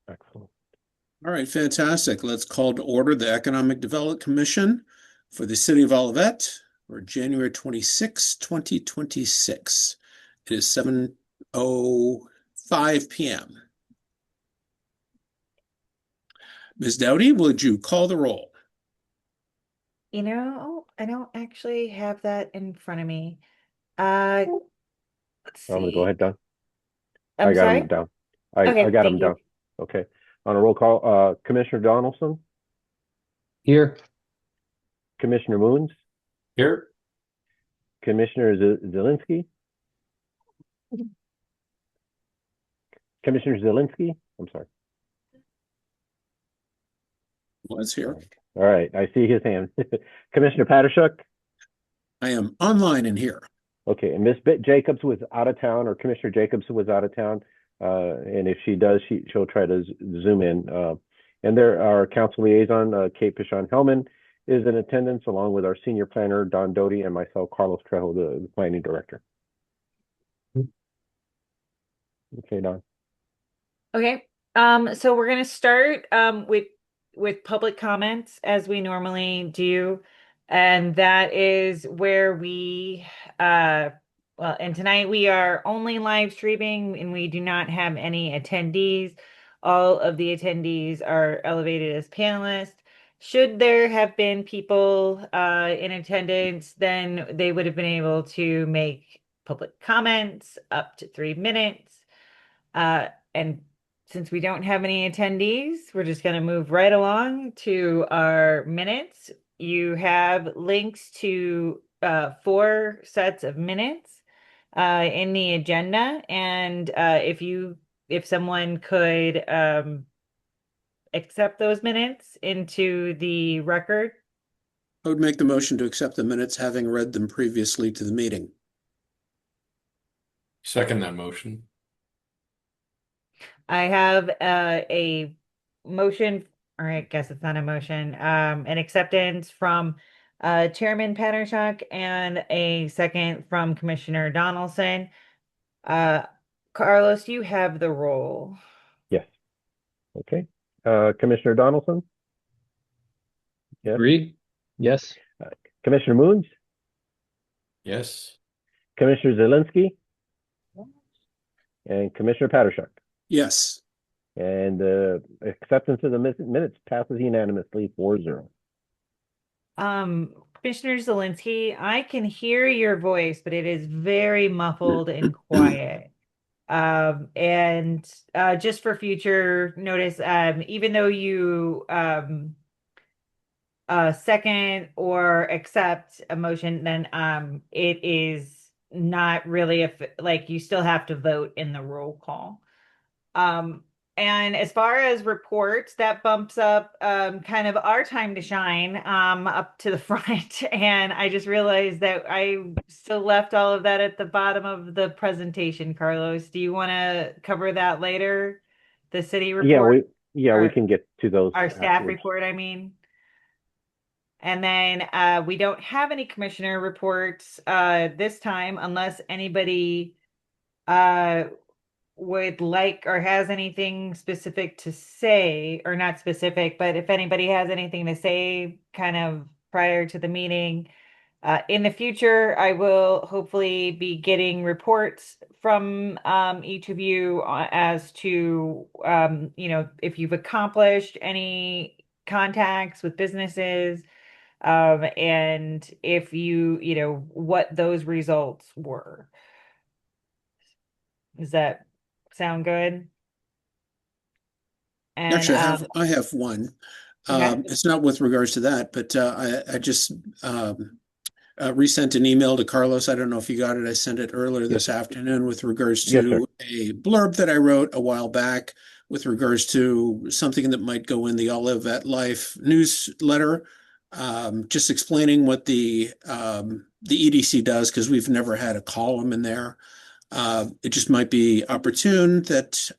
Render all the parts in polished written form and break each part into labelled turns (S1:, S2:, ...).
S1: Excellent.
S2: All right, fantastic. Let's call to order the Economic Development Commission for the City of Olivet for January 26, 2026. It is 7:05 p.m. Ms. Dowdy, would you call the roll?
S3: I don't actually have that in front of me. Let's
S1: I'm gonna go
S3: see.
S1: ahead, Don. I
S3: I'm
S1: got
S3: sorry?
S1: him down. I
S3: Okay,
S1: got him
S3: thank you.
S1: down. Okay. On a roll call, Commissioner Donaldson,
S4: Here.
S1: Commissioner Moons,
S4: Here.
S1: Commissioner Zielinski, Commissioner Zielinski. I'm sorry.
S2: Was here.
S1: All right. I see his hand. Commissioner Patershuk.
S2: I am online and here.
S1: Okay. And Miss Jacobs was out of town, or Commissioner Jacobs was out of town. And if she does, she'll try to zoom in. And there, our council liaison, Kate Pichon-Hellman, is in attendance, along with our senior planner, Don Doty, and myself, Carlos Trejo, the planning director. Okay, Don.
S3: Okay. So we're gonna start with public comments as we normally do. And that is where and tonight we are only live streaming and we do not have any attendees. All of the attendees are elevated as panelists. Should there have been people in attendance, then they would have been able to make public comments up to 3 minutes. And since we don't have any attendees, we're just going to move right along to our minutes. You have links to 4 sets of minutes in the agenda, and if someone could accept those minutes into the record.
S2: I would make the motion to accept the minutes, having read them previously to the meeting.
S4: Second that motion.
S3: I have a motion, or I guess it's not a motion, an acceptance from Chairman Patershuk and a second from Commissioner Donaldson. Uh, Carlos, you have the roll.
S1: Yes. Okay. Commissioner Donaldson? Yes.
S4: Agreed. Yes.
S1: Commissioner Moons?
S4: Yes.
S1: Commissioner Zielinski? And Commissioner Patershuk?
S2: Yes.
S1: And acceptance of the minutes passes unanimously 4-0.
S3: Commissioner Zielinski, I can hear your voice, but it is very muffled and quiet. And just for future notice, even though you second or accept a motion, then it is not really like you still have to vote in the roll call. And as far as reports, that bumps up kind of our time to shine up to the front. And I just realized that I still left all of that at the bottom of the presentation. Carlos, do you want to cover that later? The city
S1: Yeah,
S3: report
S1: we
S3: or
S1: can get to those
S3: our staff
S1: afterwards.
S3: report, I mean. And then we don't have any commissioner reports this time unless anybody uh, would like or has anything specific to say, or not specific, but if anybody has anything to say kind of prior to the meeting. In the future, I will hopefully be getting reports from each of you as to, if you've accomplished any contacts with businesses, and if what those results were. Does that sound good? And
S2: Actually, I have one.
S3: okay.
S2: It's not with regards to that, but I just resent an email to Carlos. I don't know if you got it. I sent it earlier
S1: Yes.
S2: this afternoon with regards
S1: Yes, sir.
S2: to a blurb that I wrote a while back with regards to something that might go in the Olivet Life newsletter, just explaining what the EDC does, because we've never had a column in there. It just might be opportune that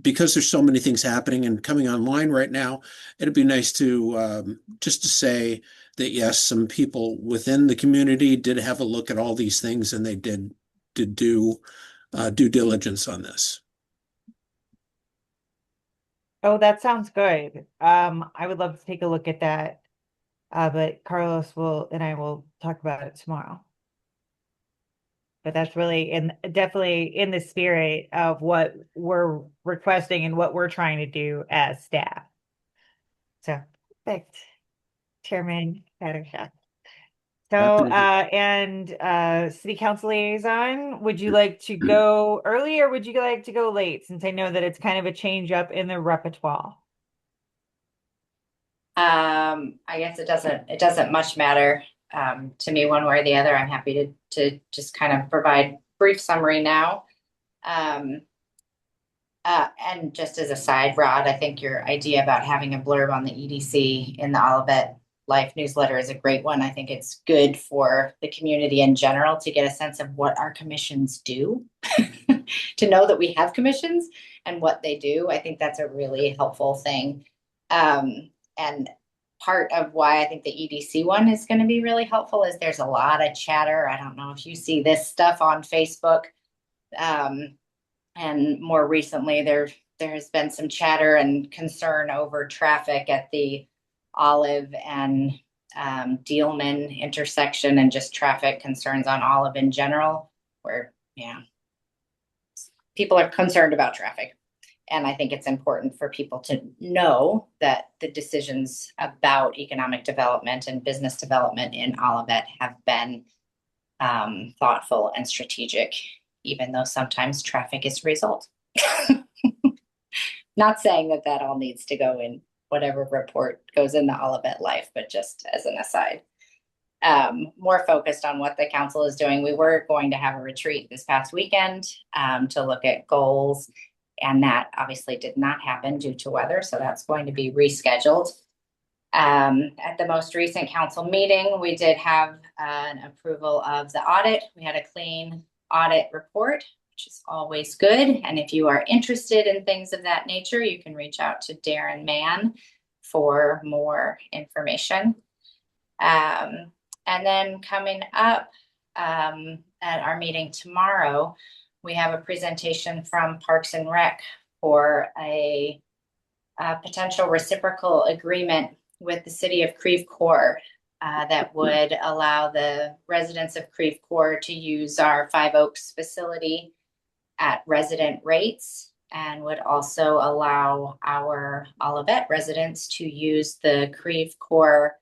S2: because there's so many things happening and coming online right now, it'd be nice to just to say that yes, some people within the community did have a look at all these things and they did do due diligence on this.
S3: Oh, that sounds good. I would love to take a look at that. But Carlos will and I will talk about it tomorrow. But that's really definitely in the spirit of what we're requesting and what we're trying to do as staff. So, perfect, Chairman Patterson. So, City Council Liaison, would you like to go early or would you like to go late? Since I know that it's kind of a change up in the repertoire.
S5: I guess it doesn't much matter to me one way or the other. I'm happy to just kind of provide brief summary now. And just as a side, Rod, I think your idea about having a blurb on the EDC in the Olivet Life newsletter is a great one. I think it's good for the community in general to get a sense of what our commissions do, to know that we have commissions and what they do. I think that's a really helpful thing. And part of why I think the EDC one is going to be really helpful is there's a lot of chatter. I don't know if you see this stuff on Facebook. And more recently, there has been some chatter and concern over traffic at the Olive and Dealman intersection, and just traffic concerns on Olive in general, where people are concerned about traffic. And I think it's important for people to know that the decisions about economic development and business development in Olivet have been thoughtful and strategic, even though sometimes traffic is a result. Not saying that all needs to go in whatever report goes in the Olivet Life, but just as an aside. More focused on what the council is doing. We were going to have a retreat this past weekend to look at goals, and that obviously did not happen due to weather, so that's going to be rescheduled. At the most recent council meeting, we did have an approval of the audit. We had a clean audit report, which is always good. And if you are interested in things of that nature, you can reach out to Darren Mann for more information. And then coming up at our meeting tomorrow, we have a presentation from Parks and Rec for a potential reciprocal agreement with the city of Creve Coeur that would allow the residents of Creve Coeur to use our Five Oaks facility at resident rates, and would also allow our Olivet residents to use the Creve Coeur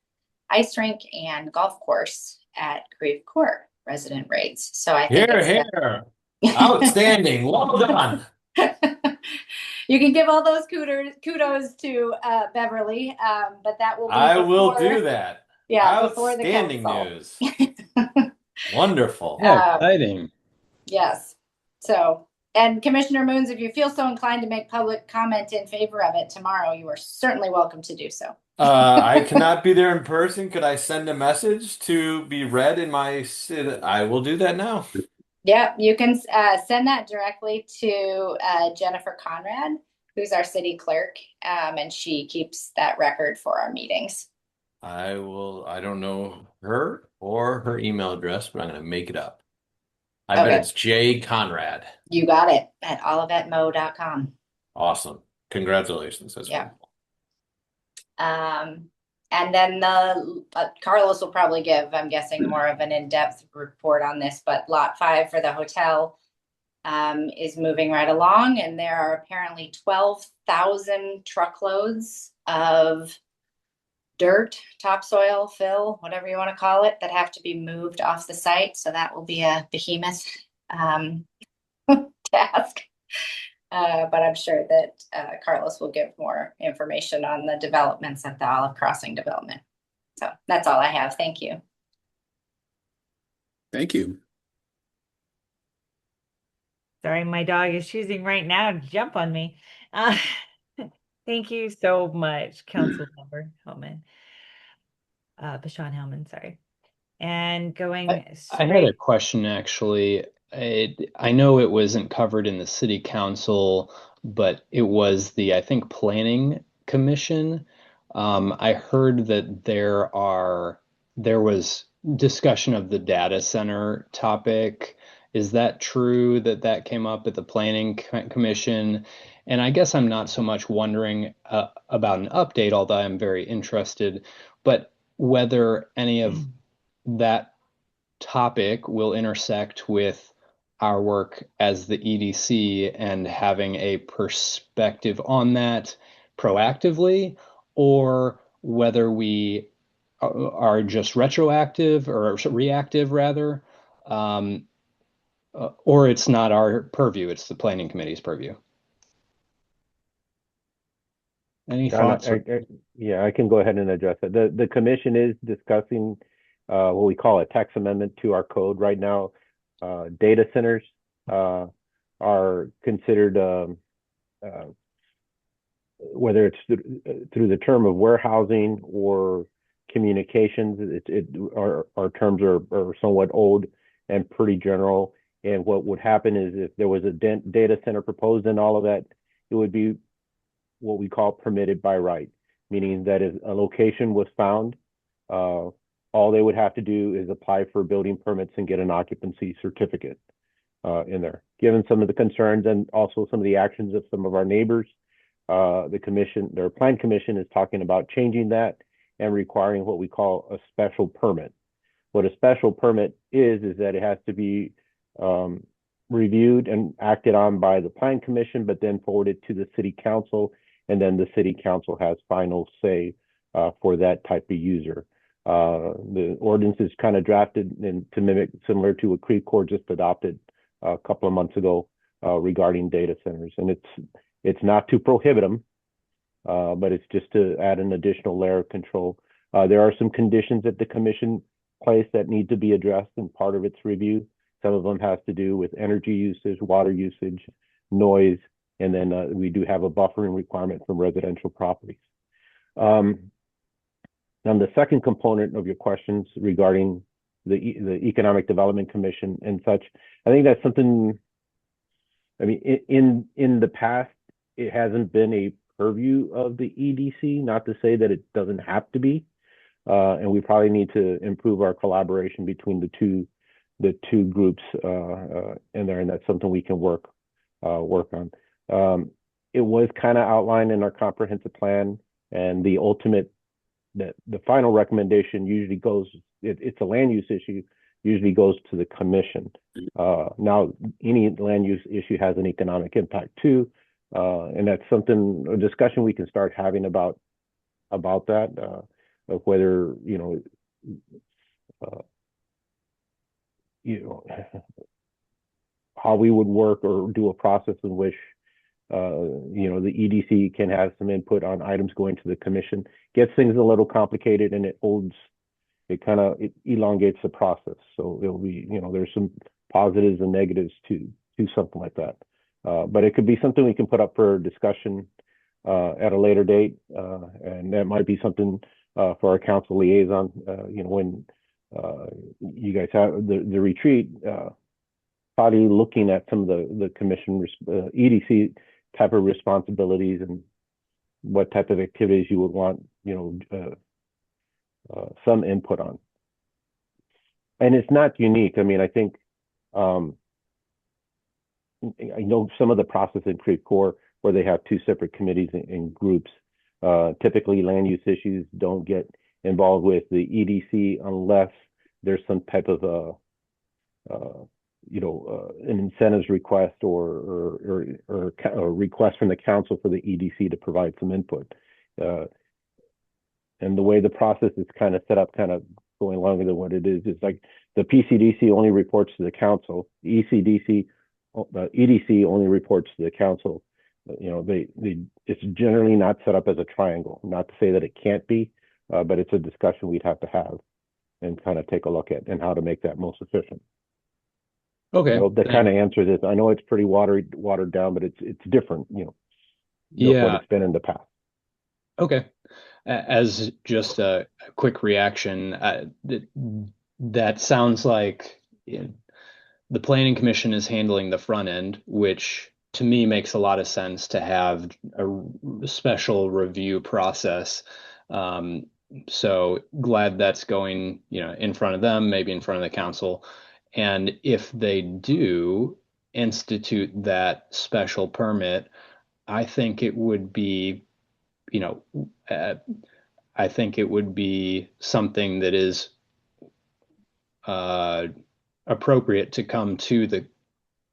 S5: ice rink and golf course at Creve Coeur resident rates. So I think
S4: Here. Outstanding. Well done.
S5: You can give all those kudos to Beverly, but that will be
S4: I will
S5: before-
S4: do that.
S5: Yeah, before the
S4: Outstanding
S5: council.
S4: news. Wonderful.
S6: Yeah, exciting.
S5: Yes. So, and Commissioner Moons, if you feel so inclined to make public comment in favor of it tomorrow, you are certainly welcome to do so.
S4: I cannot be there in person. Could I send a message to be read in my city? I will do that now.
S5: Yeah, you can send that directly to Jennifer Conrad, who's our city clerk, and she keeps that record for our meetings.
S4: I don't know her or her email address, but I'm going to make it up. I bet it's J Conrad.
S5: You got it, at olivetmo.com.
S4: Awesome. Congratulations. That's wonderful.
S5: And then Carlos will probably give, I'm guessing, more of an in-depth report on this, but Lot 5 for the hotel is moving right along, and there are apparently 12,000 truckloads of dirt, topsoil, fill, whatever you want to call it, that have to be moved off the site. So that will be a behemoth task. But I'm sure that Carlos will give more information on the developments at the Olive Crossing development. So that's all I have. Thank you.
S2: Thank you.
S3: Sorry, my dog is choosing right now to jump on me. Thank you so much, Councilmember Hellman. Bashan Hellman, sorry. And going
S6: I had a
S3: straight,
S6: question actually. I know it wasn't covered in the city council, but it was the, I think, planning commission. I heard that there was discussion of the data center topic, Is that true that that came up at the Planning Commission? And I guess I'm not so much wondering about an update, although I'm very interested, but whether any of that topic will intersect with our work as the EDC and having a perspective on that proactively, or whether we are just retroactive or reactive rather, or it's not our purview, it's the Planning Committee's purview. Any thoughts?
S1: Yeah, I can go ahead and address it. The commission is discussing what we call a text amendment to our code right now. Data centers are considered, whether it's through the term of warehousing or communications, our terms are somewhat old and pretty general. And what would happen is if there was a data center proposed in all of that, it would be what we call permitted by right, meaning that if a location was found, all they would have to do is apply for building permits and get an occupancy certificate in there. Given some of the concerns and also some of the actions of some of our neighbors, their plan commission is talking about changing that and requiring what we call a special permit. What a special permit is that it has to be reviewed and acted on by the plan commission, but then forwarded to the city council, and then the city council has final say for that type of user. The ordinance is kind of drafted to mimic similar to what Creve Coeur just adopted a couple of months ago regarding data centers, and it's not to prohibit them, but it's just to add an additional layer of control. There are some conditions that the commission placed that need to be addressed in part of its review. Some of them has to do with energy usage, water usage, noise, and then we do have a buffering requirement for residential properties. Now, the second component of your questions regarding the Economic Development Commission and such, I think that's something, I mean, in the past, it hasn't been a purview of the EDC, not to say that it doesn't have to be. And we probably need to improve our collaboration between the two groups in there, and that's something we can work on. It was kind of outlined in our comprehensive plan, and the final recommendation usually goes, it's a land use issue, usually goes to the commission. Now, any land use issue has an economic impact too, and that's a discussion we can start having about that, of whether, how we would work or do a process in which the EDC can have some input on items going to the commission. Gets things a little complicated, and it elongates the process. So it'll be, there's some positives and negatives to something like that. But it could be something we can put up for discussion at a later date, and that might be something for our council liaison. When you guys have the retreat, probably looking at some of the commission EDC type of responsibilities and what type of activities you would want, some input on. And it's not unique. I mean, I think I know some of the process in Creve Coeur where they have two separate committees and groups. Typically, land use issues don't get involved with the EDC unless there's some type of an incentives request or a request from the council for the EDC to provide some input. And the way the process is kind of set up, kind of going longer than what it is like the PCDC only reports to the council. The EDC only reports to the council. It's generally not set up as a triangle. Not to say that it can't be, but it's a discussion we'd have to have and kind of take a look at and how to make that most efficient.
S6: Okay.
S1: So that kind of answers it. I know it's pretty watered down, but it's different, what it's been in the past.
S6: Okay. As just a quick reaction, that sounds like the Planning Commission is handling the front end, which to me makes a lot of sense to have a special review process. So glad that's going, in front of them, maybe in front of the council. And if they do institute that special permit, I think it would be, you know, I think it would be something that is uh, appropriate to come to the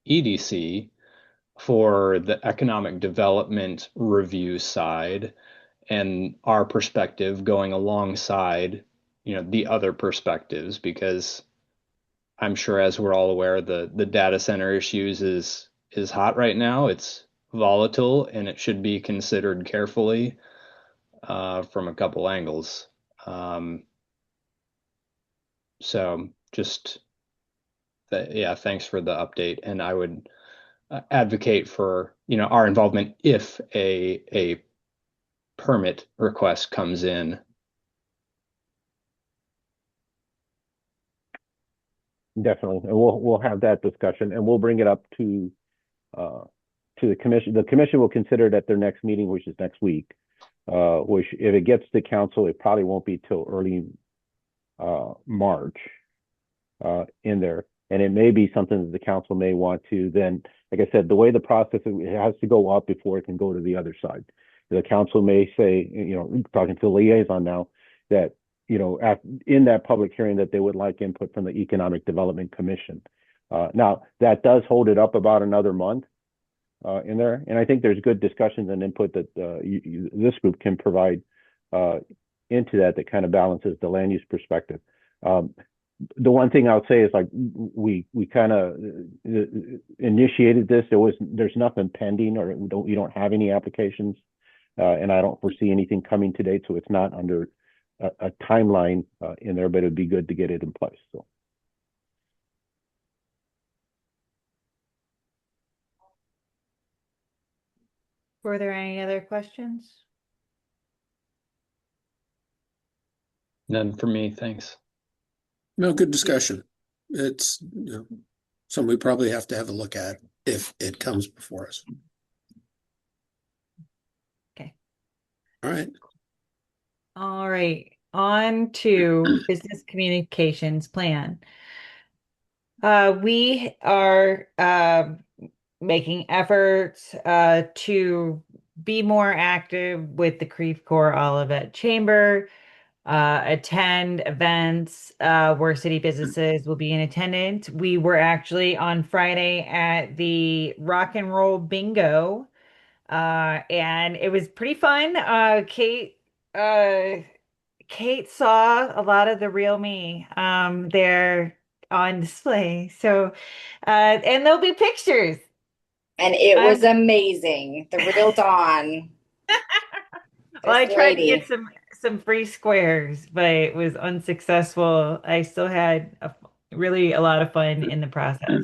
S6: EDC for the economic development review side and our perspective going alongside, the other perspectives, because I'm sure, as we're all aware, the data center issues is hot right now. It's volatile and it should be considered carefully from a couple angles. So just yeah, thanks for the update. And I would advocate for, our involvement if a permit request comes in.
S1: Definitely, and we'll have that discussion, and we'll bring it up to the commission. The commission will consider it at their next meeting, which is next week. Which, if it gets to council, it probably won't be till early March in there, and it may be something that the council may want to then. Like I said, the way the process is, it has to go up before it can go to the other side. The council may say, talking to the liaison now, that in that public hearing that they would like input from the Economic Development Commission. Now, that does hold it up about another month in there. And I think there's good discussions and input that this group can provide into that kind of balances the land use perspective. The one thing I'll say is, like, we kind of initiated this. There's nothing pending, or we don't have any applications, and I don't foresee anything coming to date, so it's not under a timeline in there, but it'd be good to get it in place. So.
S3: Were there any other questions?
S6: None for me, thanks.
S2: No, good discussion. It's something we probably have to have a look at if it comes before us.
S3: Okay.
S2: All right.
S3: All right. On to business communications plan. We are making efforts to be more active with the Creve Coeur Olivet Chamber, attend events where city businesses will be in attendance. We were actually on Friday at the Rock and Roll Bingo, and it was pretty fun. Kate saw a lot of the real me there on display. So, and there'll be pictures.
S5: And it was amazing. The real Dawn.
S3: Well, I tried to get some free squares, but it was unsuccessful. I still had really a lot of fun in the process.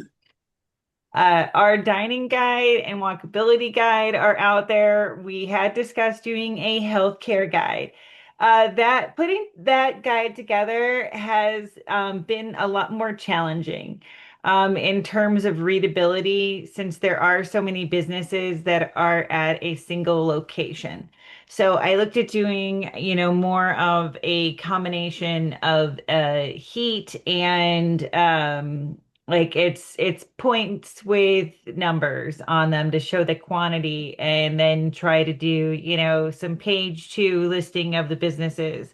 S3: Our dining guide and walkability guide are out there. We had discussed doing a healthcare guide. That putting that guide together has been a lot more challenging in terms of readability, since there are so many businesses that are at a single location. So I looked at doing, more of a combination of heat and like it's points with numbers on them to show the quantity, and then try to do, some page 2 listing of the businesses.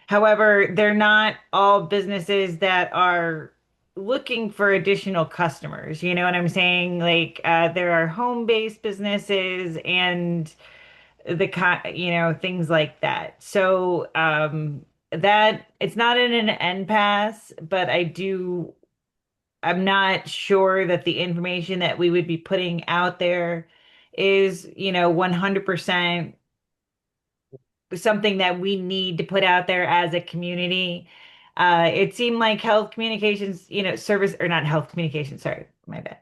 S3: However, they're not all businesses that are looking for additional customers. You know what I'm saying? Like there are home-based businesses and things like that. So that it's not in an end pass, but I'm not sure that the information that we would be putting out there is, 100% something that we need to put out there as a community. It seemed like health communications, service, or not health communications, sorry, my bad.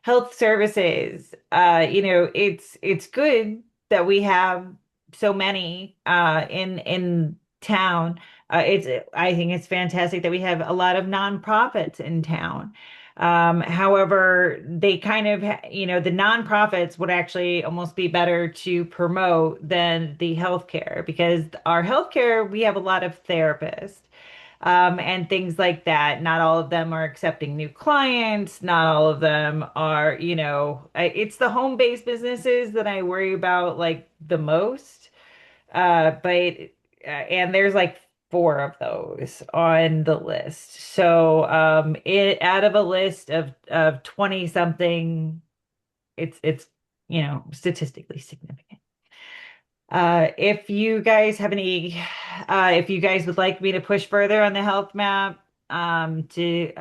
S3: Health services, it's good that we have so many in town. I think it's fantastic that we have a lot of nonprofits in town. However, they kind of, the nonprofits would actually almost be better to promote than the healthcare, because our healthcare, we have a lot of therapists. and things like that. Not all of them are accepting new clients. Not all of them are, it's the home-based businesses that I worry about like the most. And there's like four of those on the list. So, it out of a list of 20 something, it's statistically significant. If you guys have any, if you guys would like me to push further on the health map, to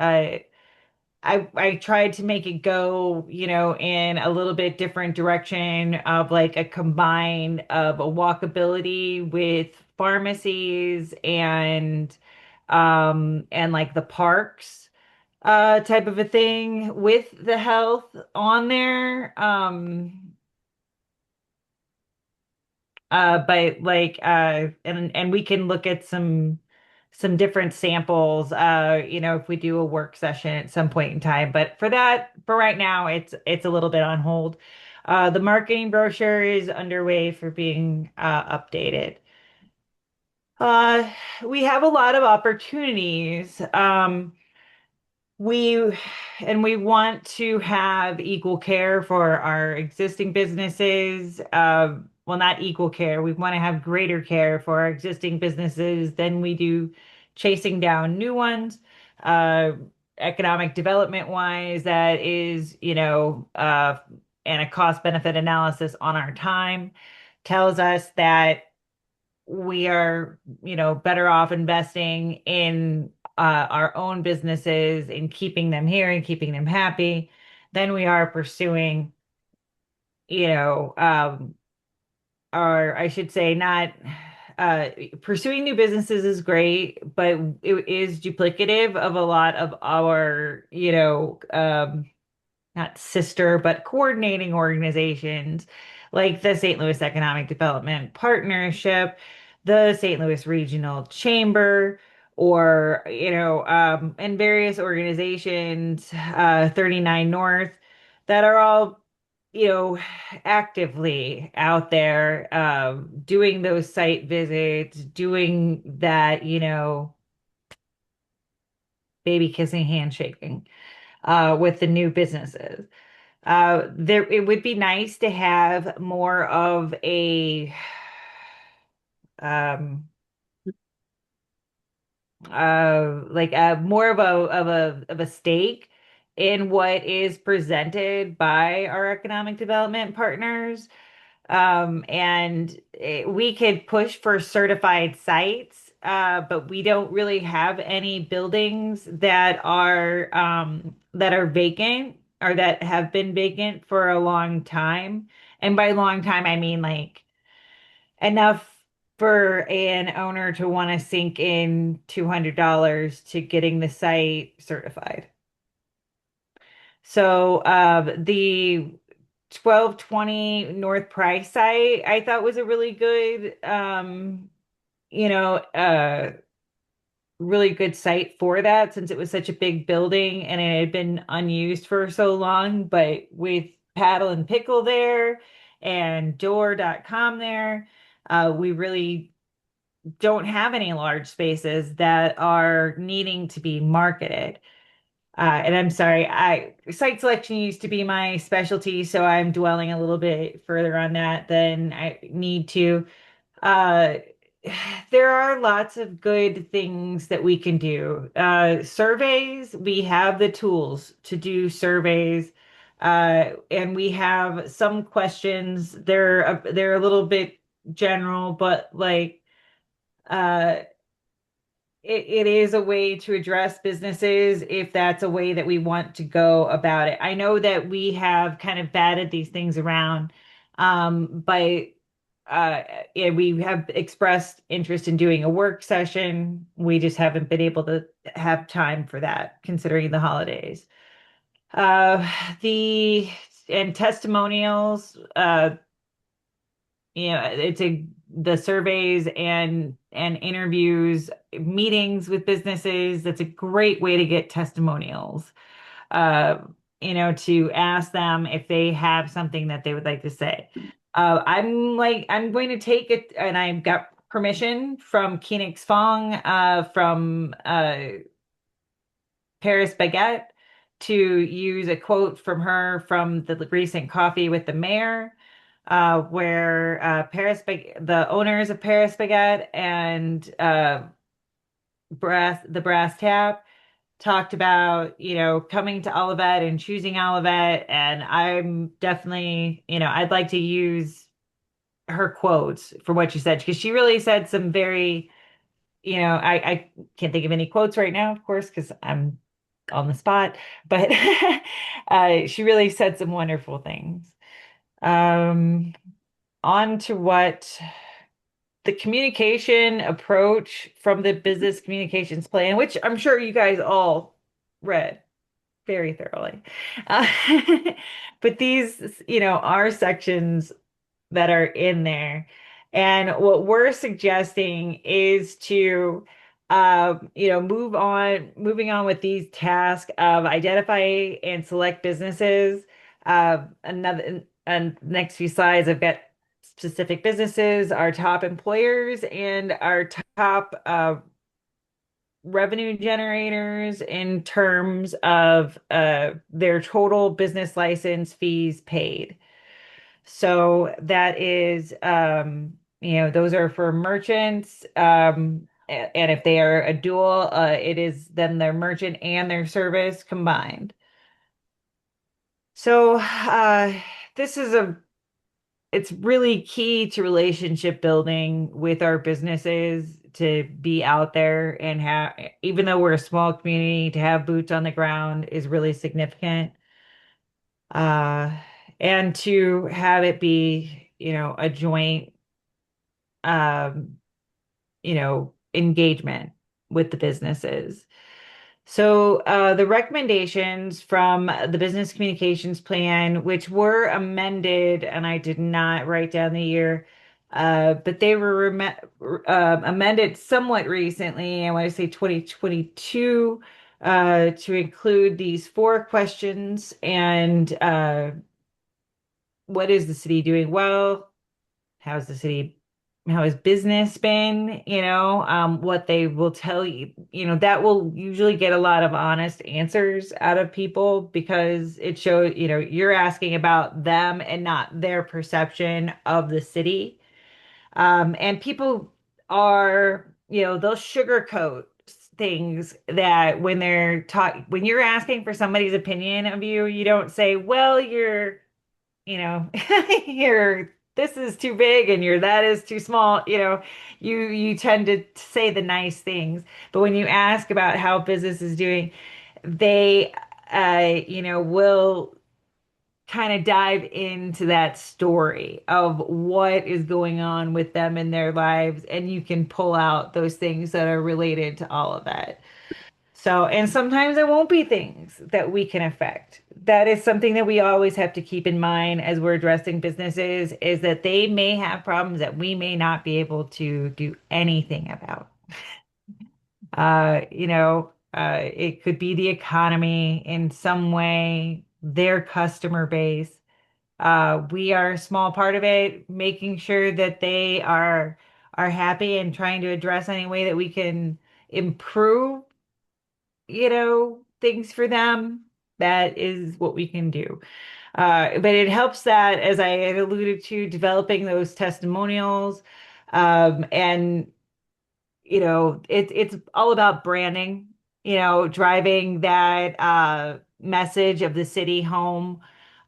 S3: I tried to make it go, in a little bit different direction of like a combine of a walkability with pharmacies and like the parks type of a thing with the health on there. But like and we can look at some different samples if we do a work session at some point in time. But for right now it's a little bit on hold. The marketing brochure is underway for being updated. Uh we have a lot of opportunities. We we want to have equal care for our existing businesses. Well, not equal care. We want to have greater care for our existing businesses than we do chasing down new ones. Uh, Economic development wise, that is, and a cost benefit analysis on our time tells us that we are, better off investing in our own businesses and keeping them here and keeping them happy than we are pursuing, you know, um, or I should say, not pursuing new businesses is great, but it is duplicative of a lot of our, not sister, but coordinating organizations like the St. Louis Economic Development Partnership, the St. Louis Regional Chamber, or, and various organizations, 39 North, that are all, actively out there, doing those site visits, doing that, baby kissing, handshaking, with the new businesses. It would be nice to have more of a um like a more of a stake in what is presented by our economic development partners. We could push for certified sites, but we don't really have any buildings that are vacant or that have been vacant for a long time. And by long time, I mean like enough for an owner to want to sink in $200 to getting the site certified. So, the 1220 North Price site I thought was a really good, you know, uh, really good site for that, since it was such a big building and it had been unused for so long. But with Paddle and Pickle there and Door.com there, we really don't have any large spaces that are needing to be marketed. And I'm sorry, site selection used to be my specialty, so I'm dwelling a little bit further on that than I need to. Uh, there are lots of good things that we can do. Surveys, we have the tools to do surveys. And we have some questions. They're a little bit general, but like uh it is a way to address businesses if that's a way that we want to go about it. I know that we have kind of batted these things around, but yeah, we have expressed interest in doing a work session. We just haven't been able to have time for that, considering the holidays. Uh, the and testimonials, it's the surveys and interviews, meetings with businesses. That's a great way to get testimonials. uh to ask them if they have something that they would like to say. I'm going to take it, and I've got permission from Kenex Fong, from Paris Baguette, to use a quote from her from the recent Coffee with the Mayor, where the owners of Paris Baguette and the Brass Tap talked about, coming to Olivet and choosing Olivet. And I'm definitely, I'd like to use her quotes for what she said, because she really said some very, I can't think of any quotes right now, of course, because I'm on the spot, but she really said some wonderful things. On to what the communication approach from the business communications plan, which I'm sure you guys all read very thoroughly. Uh, but these, are sections that are in there. And what we're suggesting is to, moving on with these tasks of identify and select businesses. And next few slides, I've got specific businesses, our top employers, and our top revenue generators in terms of their total business license fees paid. So that is, those are for merchants. And if they are a dual, it is then their merchant and their service combined. So this is it's really key to relationship building with our businesses, to be out there and have, even though we're a small community, to have boots on the ground is really significant. And to have it be, a joint, engagement with the businesses. So the recommendations from the business communications plan, which were amended, and I did not write down the year, but they were amended somewhat recently. I want to say 2022, to include these 4 questions. And what is the city doing well? How has business been? What they will tell you, that will usually get a lot of honest answers out of people, because it shows, you're asking about them and not their perception of the city. And people are, they'll sugarcoat things, that when when you're asking for somebody's opinion of you, you don't say, well, you're this is too big and that is too small. You tend to say the nice things, but when you ask about how business is doing, they will kind of dive into that story of what is going on with them in their lives, and you can pull out those things that are related to all of that. So, and sometimes there won't be things that we can affect. That is something that we always have to keep in mind as we're addressing businesses, is that they may have problems that we may not be able to do anything about. It could be the economy in some way, their customer base. We are a small part of it, making sure that they are happy and trying to address any way that we can improve, things for them. That is what we can do. But it helps that, as I had alluded to, developing those testimonials, and it's all about branding, driving that message of the city home,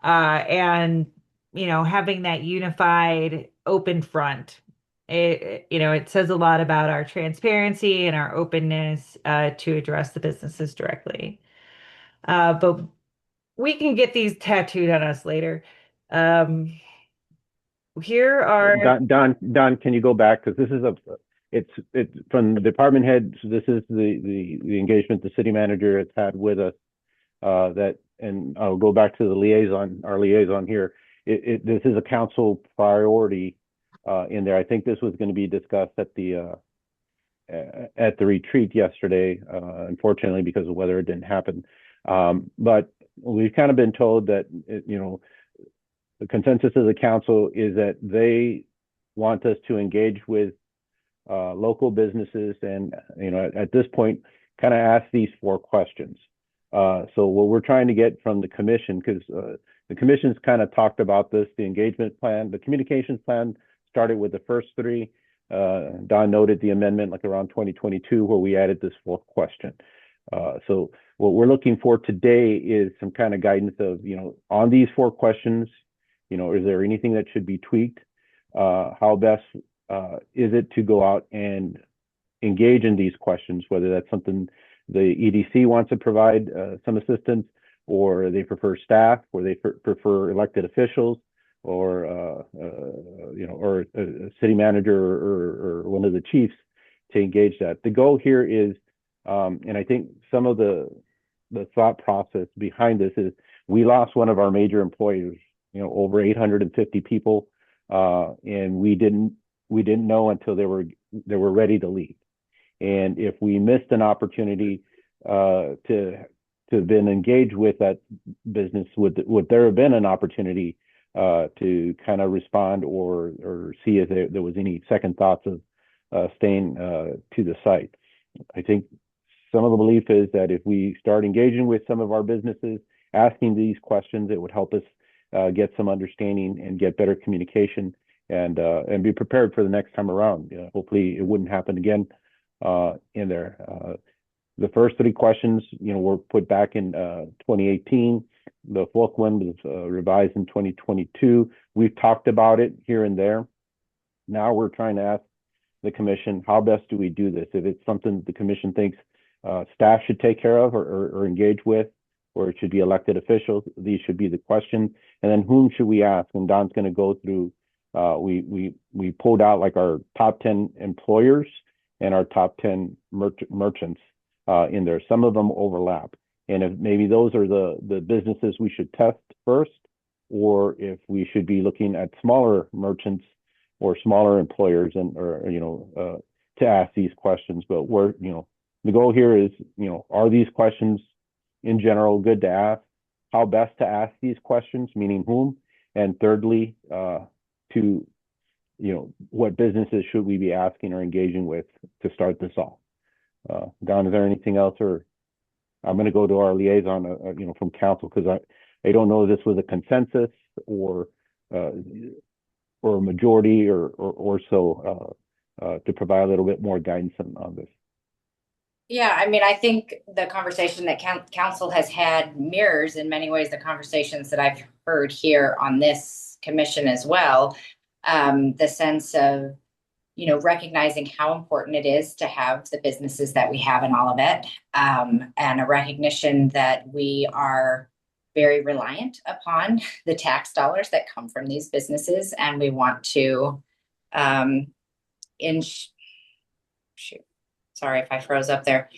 S3: and having that unified open front. It says a lot about our transparency and our openness to address the businesses directly. But we can get these tattooed on us later. Here are
S1: Don, can you go back? Because this is it's from the department head. So this is the engagement the city manager has had with us. And I'll go back to our liaison here. This is a council priority in there. I think this was going to be discussed at the retreat yesterday. Unfortunately, because of weather, it didn't happen. But we've kind of been told that the consensus of the council is that they want us to engage with local businesses, and at this point, kind of ask these 4 questions. So what we're trying to get from the commission, because the commission's kind of talked about this, the engagement plan, the communications plan started with the first 3. Don noted the amendment like around 2022 where we added this 4th question. So what we're looking for today is some kind of guidance of, on these 4 questions, is there anything that should be tweaked? How best is it to go out and engage in these questions, whether that's something the EDC wants to provide some assistance, or they prefer staff, or they prefer elected officials, or or a city manager or one of the chiefs to engage that. The goal here is, and I think some of the thought process behind this is, we lost one of our major employers, over 850 people, and we didn't know until they were ready to leave. And if we missed an opportunity to have been engaged with that business, would there have been an opportunity to kind of respond or see if there was any second thoughts of staying to the site? I think some of the belief is that if we start engaging with some of our businesses, asking these questions, it would help us get some understanding and get better communication, and be prepared for the next time around. Hopefully it wouldn't happen again in there. The first 3 questions, were put back in 2018. The 4th one was revised in 2022. We've talked about it here and there. Now we're trying to ask the commission, how best do we do this? If it's something the commission thinks staff should take care of or engage with, or it should be elected officials, these should be the questions. And then whom should we ask? And Don's going to go through, we pulled out like our top 10 employers and our top 10 merchants in there. Some of them overlap. And if maybe those are the businesses we should test first, or if we should be looking at smaller merchants or smaller employers to ask these questions. But the goal here is, are these questions in general good to ask? How best to ask these questions, meaning whom? And thirdly, what businesses should we be asking or engaging with to start this off? Don, is there anything else? Or I'm going to go to our liaison, from council, because I don't know if this was a consensus or a majority or so to provide a little bit more guidance on this.
S5: Yeah, I mean, I think the conversation that council has had mirrors in many ways the conversations that I've heard here on this commission as well. The sense of, recognizing how important it is to have the businesses that we have in Olivet, and a recognition that we are very reliant upon the tax dollars that come from these businesses, and we want to sorry if I froze up there.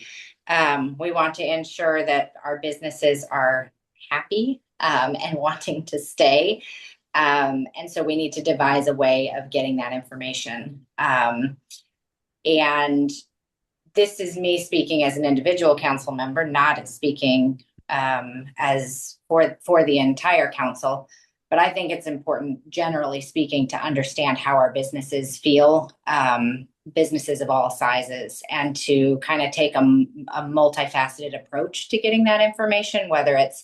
S5: We want to ensure that our businesses are happy and wanting to stay. And so we need to devise a way of getting that information. And this is me speaking as an individual council member, not speaking as for the entire council. But I think it's important, generally speaking, to understand how our businesses feel, businesses of all sizes, and to kind of take a multifaceted approach to getting that information, whether it's,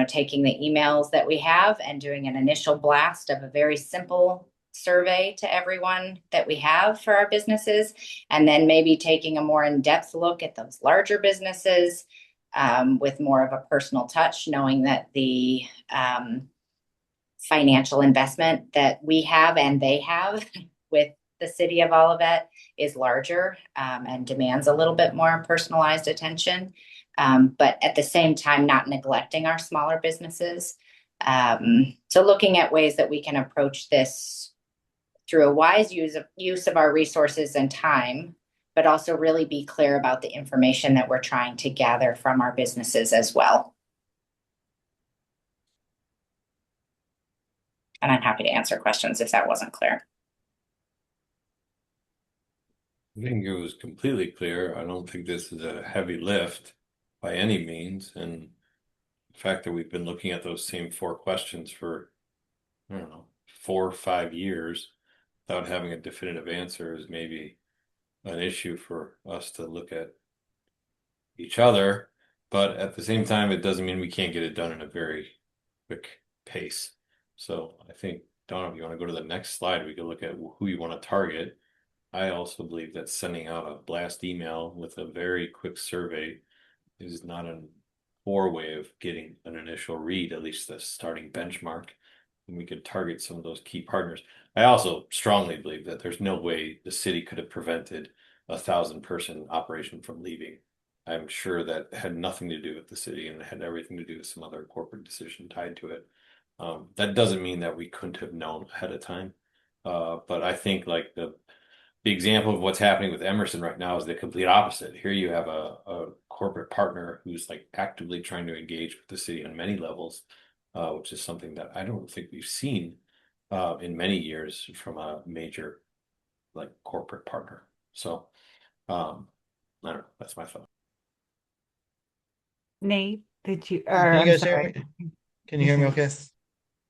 S5: taking the emails that we have and doing an initial blast of a very simple survey to everyone that we have for our businesses, and then maybe taking a more in-depth look at those larger businesses with more of a personal touch, knowing that the financial investment that we have and they have with the city of Olivet is larger and demands a little bit more personalized attention. But at the same time, not neglecting our smaller businesses. So looking at ways that we can approach this through a wise use of our resources and time, but also really be clear about the information that we're trying to gather from our businesses as well. And I'm happy to answer questions if that wasn't clear.
S4: I think it was completely clear. I don't think this is a heavy lift by any means. And the fact that we've been looking at those same 4 questions for, 4 or 5 years without having a definitive answer is maybe an issue for us to look at each other, but at the same time, it doesn't mean we can't get it done in a very quick pace. So I think, Donna, if you want to go to the next slide, we can look at who you want to target. I also believe that sending out a blast email with a very quick survey is not a poor way of getting an initial read, at least the starting benchmark. And we could target some of those key partners. I also strongly believe that there's no way the city could have prevented 1,000-person operation from leaving. I'm sure that had nothing to do with the city and had everything to do with some other corporate decision tied to it. That doesn't mean that we couldn't have known ahead of time. But I think like the example of what's happening with Emerson right now is the complete opposite. Here you have a corporate partner who's like actively trying to engage with the city on many levels, which is something that I don't think we've seen in many years from a major like corporate partner. So I don't know, that's my thought.
S3: Nate, did you,
S7: Can
S3: or
S7: you
S3: I'm
S7: guys hear
S3: sorry.
S7: me? Can you hear me okay?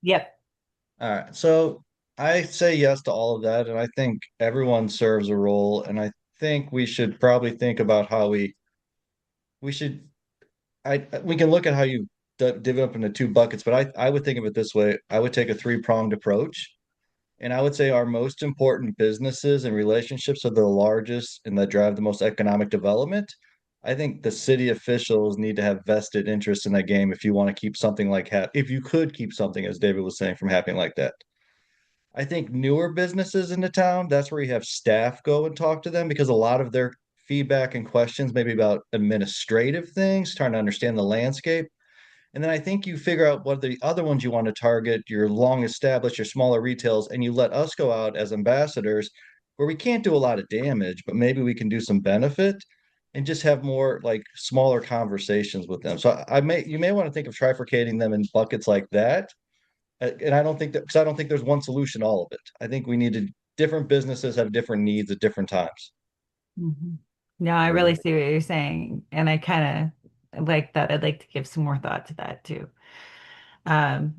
S3: Yep.
S7: All right. So I say yes to all of that, and I think everyone serves a role, and I think we should probably think about how we should we can look at how you divvy up into two buckets, but I would think of it this way. I would take a three-pronged approach. And I would say our most important businesses and relationships are the largest and that drive the most economic development. I think the city officials need to have vested interest in that game if you want to keep something like if you could keep something, as David was saying, from happening like that. I think newer businesses in the town, that's where you have staff go and talk to them because a lot of their feedback and questions maybe about administrative things, trying to understand the landscape. And then I think you figure out what the other ones you want to target, your long established, your smaller retails, and you let us go out as ambassadors where we can't do a lot of damage, but maybe we can do some benefit and just have more like smaller conversations with them. So you may want to think of trifurcating them in buckets like that. And I don't think that because I don't think there's one solution to all of it. I think we need to different businesses have different needs at different times.
S3: Mhm. No, I really see what you're saying, and I kind of like that. I'd like to give some more thought to that too. Um,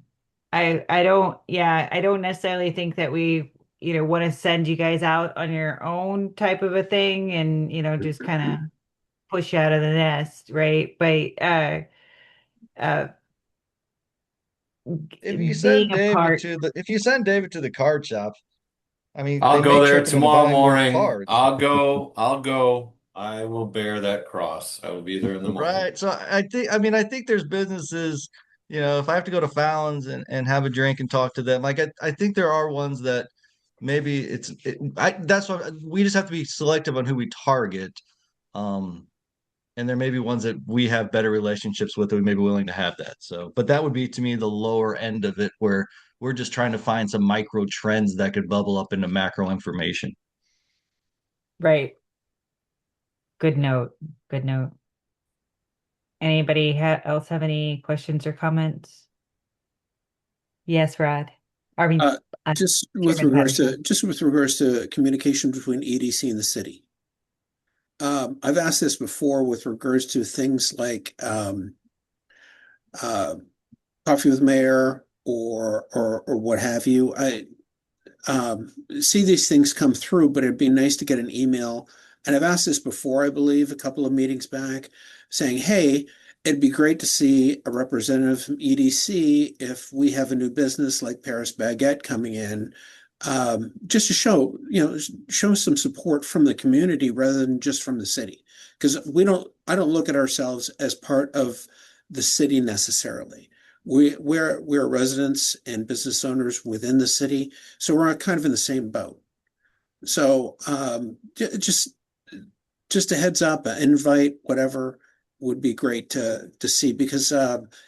S3: I don't, yeah, I don't necessarily think that we, want to send you guys out on your own type of a thing and, just kind of push you out of the nest, right? But uh being a part,
S7: If you send David to the card shop, I mean,
S4: I'll
S7: they
S4: go
S7: may
S4: there
S7: trick him into
S4: tomorrow
S7: buying more
S4: morning.
S7: cards.
S4: I'll go. I will bear that cross. I will be there in the morning.
S7: Right. So I think there's businesses, if I have to go to Fallon's and have a drink and talk to them, like I think there are ones that maybe that's what we just have to be selective on who we target. Um, and there may be ones that we have better relationships with that we may be willing to have that. So, but that would be to me the lower end of it where we're just trying to find some micro trends that could bubble up into macro information.
S3: right? Good note. Good note. Anybody else have any questions or comments? Yes, Rod. I mean,
S2: Uh, just with
S3: Chairman
S2: regards
S3: Patterson.
S2: to communication between EDC and the city. I've asked this before with regards to things like uh, coffee with mayor or what have you. I see these things come through, but it'd be nice to get an email. And I've asked this before, I believe, a couple of meetings back, saying, "Hey, it'd be great to see a representative from EDC if we have a new business like Paris Baguette coming in." Just to show some support from the community rather than just from the city. Because I don't look at ourselves as part of the city necessarily. We're residents and business owners within the city, so we're kind of in the same boat. So just a heads up, an invite, whatever would be great to see because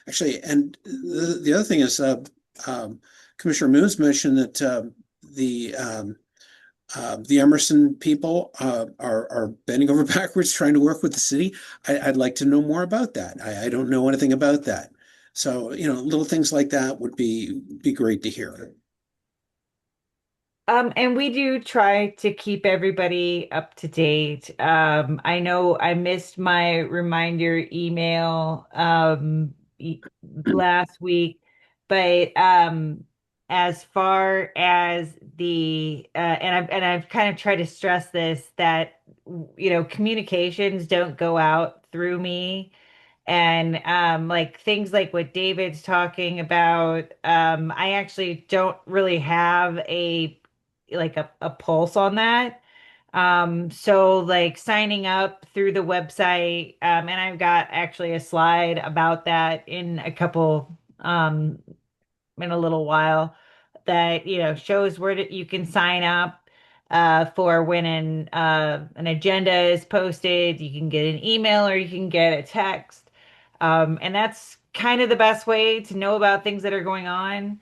S2: actually, and the other thing is Commissioner Moons mentioned that the Emerson people are bending over backwards trying to work with the city. I'd like to know more about that. I don't know anything about that. So, little things like that would be great to hear.
S3: And we do try to keep everybody up to date. I know I missed my reminder email last week, but as far as the and I've kind of tried to stress this that communications don't go out through me. And like things like what David's talking about, I actually don't really have a pulse on that. So like signing up through the website, and I've got actually a slide about that in a little while that shows where you can sign up for when an agenda is posted. You can get an email or you can get a text, and that's kind of the best way to know about things that are going on,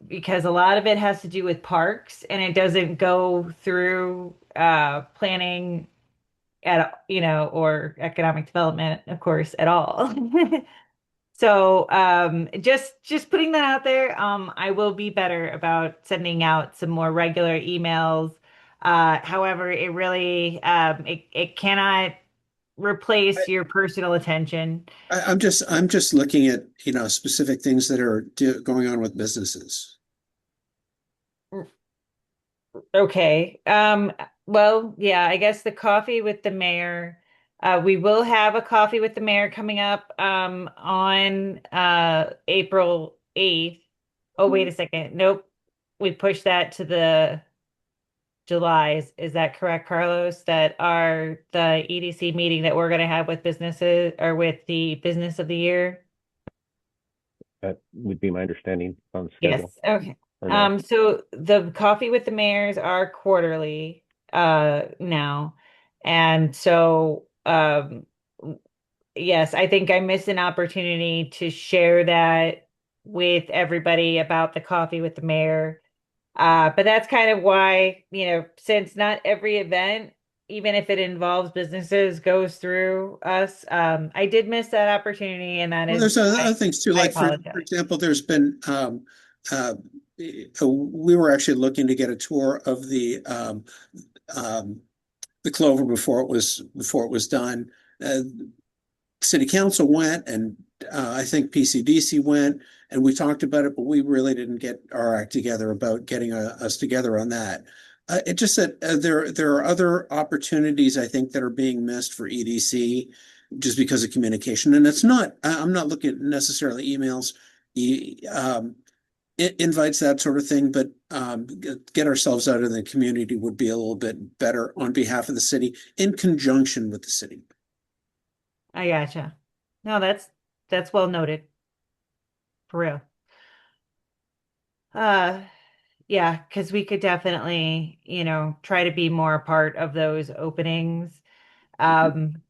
S3: because a lot of it has to do with parks and it doesn't go through planning or economic development, of course, at all. So, just putting that out there, I will be better about sending out some more regular emails. However, it cannot replace your personal attention.
S2: I'm just looking at, specific things that are going on with businesses.
S3: Okay. Well, yeah, I guess the coffee with the mayor. We will have a coffee with the mayor coming up on April 8th. Oh, wait a second. Nope. We pushed that to the July. Is that correct, Carlos? That the EDC meeting that we're going to have with businesses or with the business of the year?
S1: That would be my understanding on the
S3: Yes.
S1: schedule.
S3: Okay.
S1: Or no?
S3: So the coffee with the mayors are quarterly now. And so yes, I think I missed an opportunity to share that with everybody about the coffee with the mayor. But that's kind of why, since not every event, even if it involves businesses, goes through us, I did miss that opportunity, and that
S2: Well,
S3: is
S2: there's other things too,
S3: I
S2: like for
S3: apologize.
S2: example, there's been, uh, we were actually looking to get a tour of the Clover before it was done. Uh, City Council went, and I think PCDC went, and we talked about it, but we really didn't get our act together about getting us together on that. It just that there are other opportunities I think that are being missed for EDC just because of communication, and it's not. I'm not looking at necessarily emails, invites, that sort of thing, but get ourselves out in the community would be a little bit better on behalf of the city in conjunction with the city.
S3: I gotcha. No, that's well noted. For real. Uh, yeah, because we could definitely, try to be more a part of those openings. Um,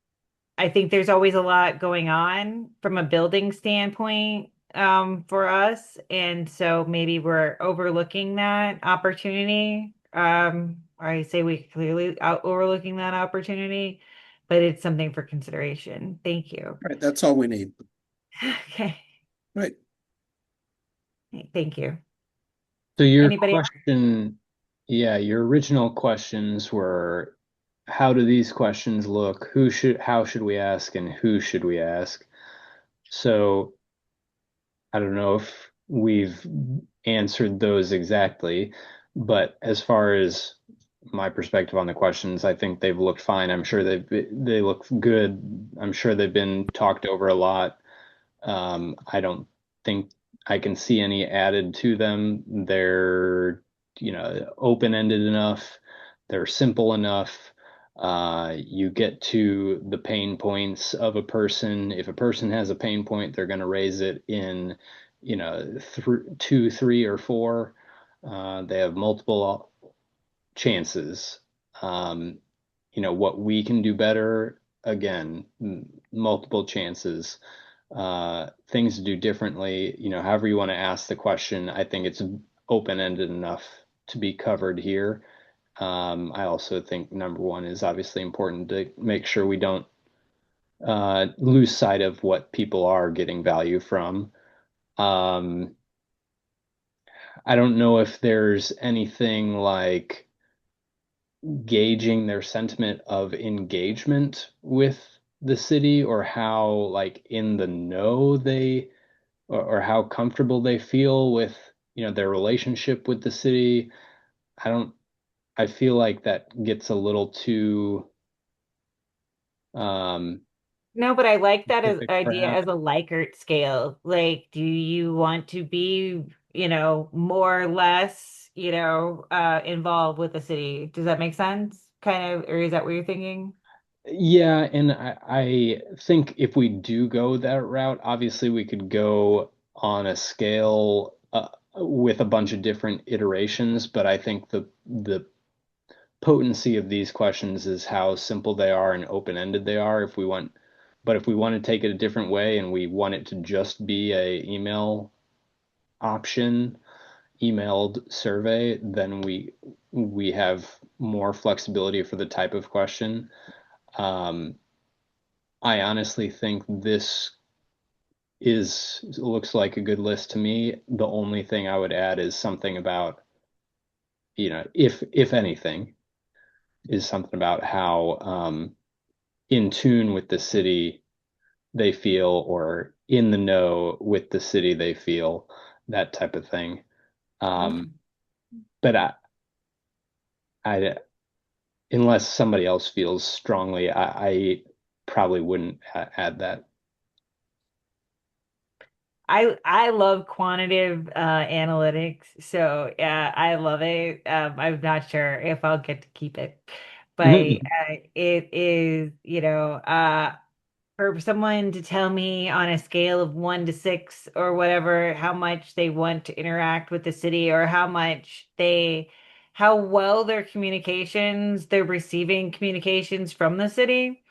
S3: I think there's always a lot going on from a building standpoint, for us, and so maybe we're overlooking that opportunity. Or I say we clearly out overlooking that opportunity, but it's something for consideration. Thank you.
S2: Right, that's all we need.
S3: Okay,
S2: Right.
S3: thank you.
S6: So your
S3: Anybody else?
S6: question, yeah, your original questions were, how do these questions look? How should we ask, and who should we ask? So I don't know if we've answered those exactly, but as far as my perspective on the questions, I think they've looked fine. I'm sure they look good. I'm sure they've been talked over a lot. I don't think I can see any added to them. They're, open-ended enough. They're simple enough. You get to the pain points of a person. If a person has a pain point, they're going to raise it in, two, three, or four. They have multiple chances. What we can do better, again, multiple chances. Things to do differently, however you want to ask the question, I think it's open-ended enough to be covered here. I also think number one is obviously important to make sure we don't lose sight of what people are getting value from. I don't know if there's anything like gauging their sentiment of engagement with the city, or how like in the know they, or how comfortable they feel with, their relationship with the city. I I feel like that gets a little too um
S3: No, but I like that as
S6: specific,
S3: idea
S6: perhaps.
S3: as a Likert scale. Like, do you want to be, more or less, involved with the city? Does that make sense? Kind of, or is that what you're thinking?
S6: Yeah, and I think if we do go that route, obviously we could go on a scale with a bunch of different iterations, but I think the potency of these questions is how simple they are and open-ended they are. If we want to take it a different way and we want it to just be a email option, emailed survey, then we have more flexibility for the type of question. Um, I honestly think this is looks like a good list to me. The only thing I would add is something about, if anything, is something about how in tune with the city they feel, or in the know with the city they feel, that type of thing.
S3: Okay.
S6: Um, but I, unless somebody else feels strongly, I probably wouldn't add that.
S3: I love quantitative analytics, so yeah, I love it. I'm not sure if I'll get to keep it, but it is, for someone to tell me on a scale of 1 to 6 or whatever, how much they want to interact with the city, or how well they're receiving communications from the city.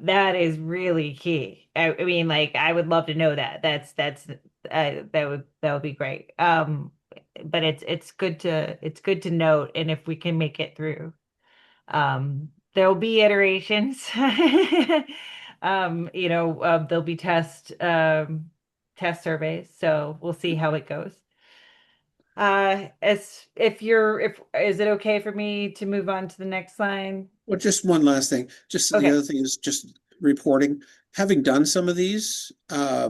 S3: That is really key. I mean, like, I would love to know that. That would be great. But it's good to note, and if we can make it through, there'll be iterations. There'll be test surveys, so we'll see how it goes. As if is it okay for me to move on to the next line?
S2: Well, just one last thing. Just the
S3: Okay.
S2: other thing is just reporting. Having done some of these are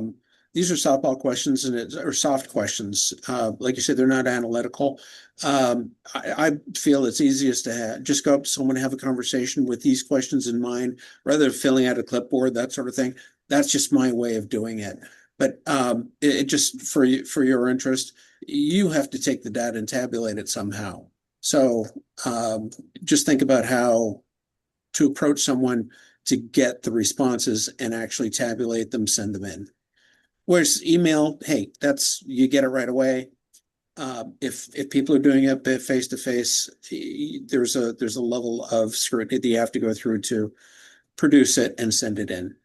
S2: softball questions or soft questions. Like you said, they're not analytical. I feel it's easiest to just go up to someone and have a conversation with these questions in mind, rather than filling out a clipboard, that sort of thing. That's just my way of doing it. But it just for your interest, you have to take the data and tabulate it somehow. So just think about how to approach someone to get the responses and actually tabulate them, send them in. Whereas email, hey, you get it right away. If people are doing it face to face, there's a level of scrutiny that you have to go through to produce it and send it in.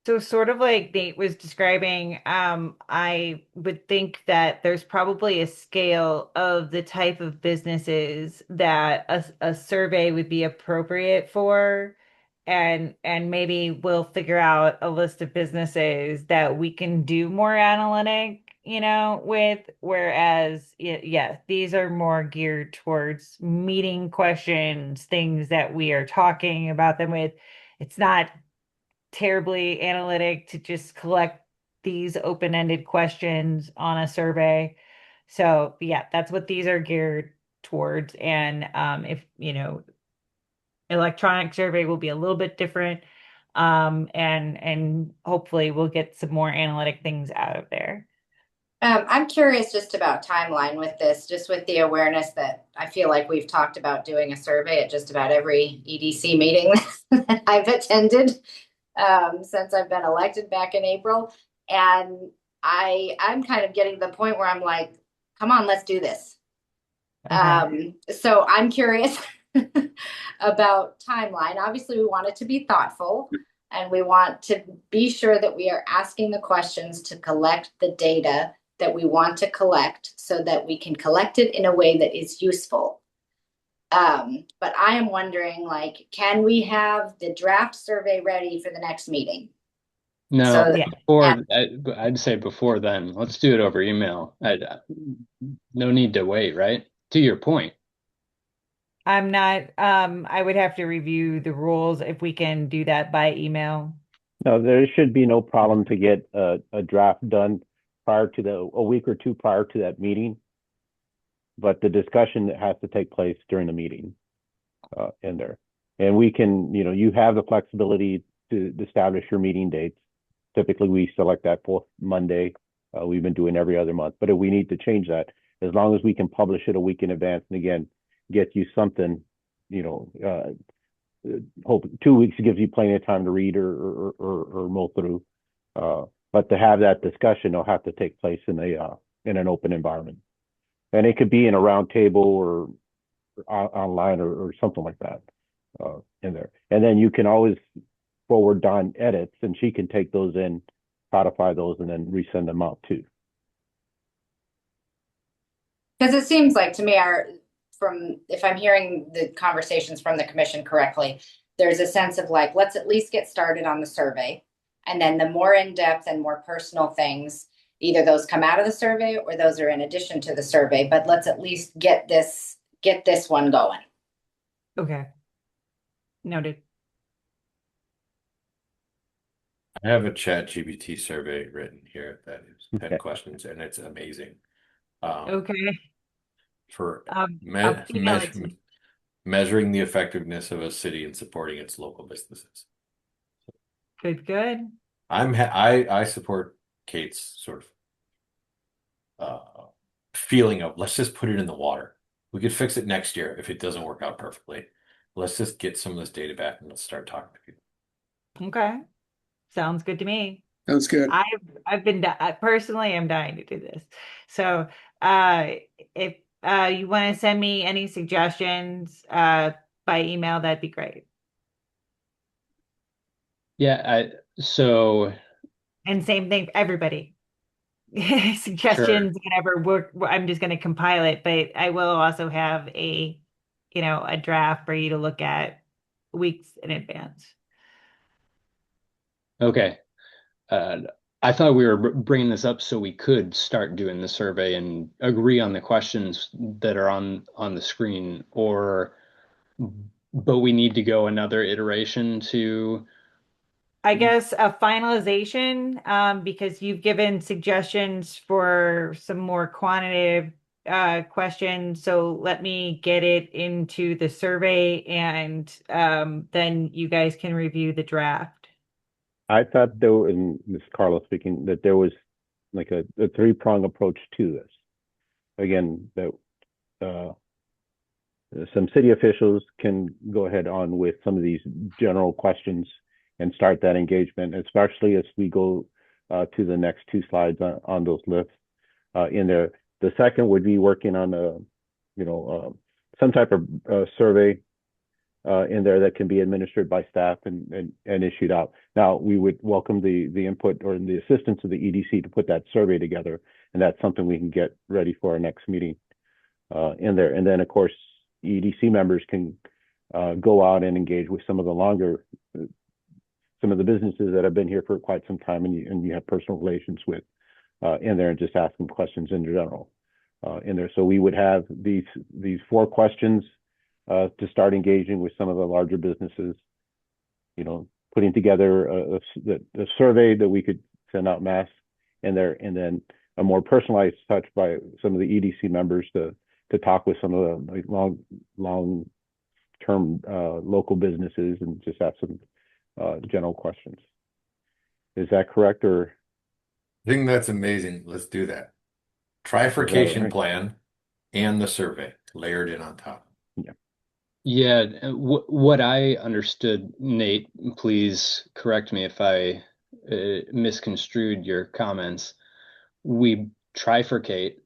S3: So sort of like Nate was describing, I would think that there's probably a scale of the type of businesses that a survey would be appropriate for. And maybe we'll figure out a list of businesses that we can do more analytic, with, whereas yeah, these are more geared towards meeting questions, things that we are talking about them with. It's not terribly analytic to just collect these open-ended questions on a survey. So yeah, that's what these are geared towards. And if electronic survey will be a little bit different. And hopefully we'll get some more analytic things out of there.
S5: I'm curious just about timeline with this, just with the awareness that I feel like we've talked about doing a survey at just about every EDC meeting that I've attended since I've been elected back in April. And I'm kind of getting to the point where I'm like, come on, let's do this. So I'm curious about timeline. Obviously, we want it to be thoughtful, and we want to be sure that we are asking the questions to collect the data that we want to collect so that we can collect it in a way that is useful. But I am wondering, like, can we have the draft survey ready for the next meeting?
S6: No,
S5: So
S3: Yeah.
S6: I'd say before then, let's do it over email. No need to wait, right? To your point.
S3: I'm not, I would have to review the rules if we can do that by email.
S1: No, there should be no problem to get a draft done a week or two prior to that meeting. but the discussion has to take place during the meeting in there. And we can, you have the flexibility to establish your meeting dates. Typically, we select that fourth Monday. We've been doing every other month, but if we need to change that, as long as we can publish it a week in advance, and again, get you something, hope 2 weeks gives you plenty of time to read or mull through. But to have that discussion, it'll have to take place in an open environment, and it could be in a round table or online or something like that in there. And then you can always forward Dawn edits, and she can take those in, codify those, and then resend them out too.
S5: Because it seems like to me, if I'm hearing the conversations from the commission correctly, there's a sense of like, let's at least get started on the survey. And then the more in-depth and more personal things, either those come out of the survey or those are in addition to the survey, but let's at least get this one going.
S3: Okay. Noted.
S4: I have a ChatGPT survey written here that is 10
S1: Okay.
S4: questions, and it's amazing.
S3: Okay.
S4: For
S3: I'll email it to you.
S4: measuring the effectiveness of a city in supporting its local businesses.
S3: Good.
S4: I support Kate's sort of feeling of let's just put it in the water. We could fix it next year if it doesn't work out perfectly. Let's just get some of this data back and let's start talking to people.
S3: Okay. Sounds good to me.
S2: Sounds good.
S3: I've been personally, I'm dying to do this. So, if you want to send me any suggestions by email, that'd be great.
S6: Yeah, so
S3: And same thing for everybody. Suggestions, whatever work. I'm just going to compile it, but I will also have a draft for you to look at weeks in advance.
S6: okay. I thought we were bringing this up so we could start doing the survey and agree on the questions that are on the screen, but we need to go another iteration to.
S3: I guess a finalization, because you've given suggestions for some more quantitative questions. So let me get it into the survey, and then you guys can review the draft.
S1: I thought and this is Carlos speaking, that there was like a three-prong approach to this. Again, that some city officials can go ahead on with some of these general questions and start that engagement, especially as we go to the next two slides on those lists in there. The second would be working on some type of survey in there that can be administered by staff and issued out. Now, we would welcome the input or the assistance of the EDC to put that survey together, and that's something we can get ready for our next meeting in there. And then, of course, EDC members can go out and engage with some of the businesses that have been here for quite some time, and you have personal relations with in there, and just ask them questions in general in there. So we would have these 4 questions to start engaging with some of the larger businesses, putting together a survey that we could send out mass in there, and then a more personalized touch by some of the EDC members to talk with some of the long-term local businesses and just ask some general questions. Is that correct? Or
S4: I think that's amazing. Let's do that. Trifurcation
S1: right?
S4: plan and the survey layered in on top.
S6: Yeah, what I understood, Nate, please correct me if I misconstrued your comments. We trifurcate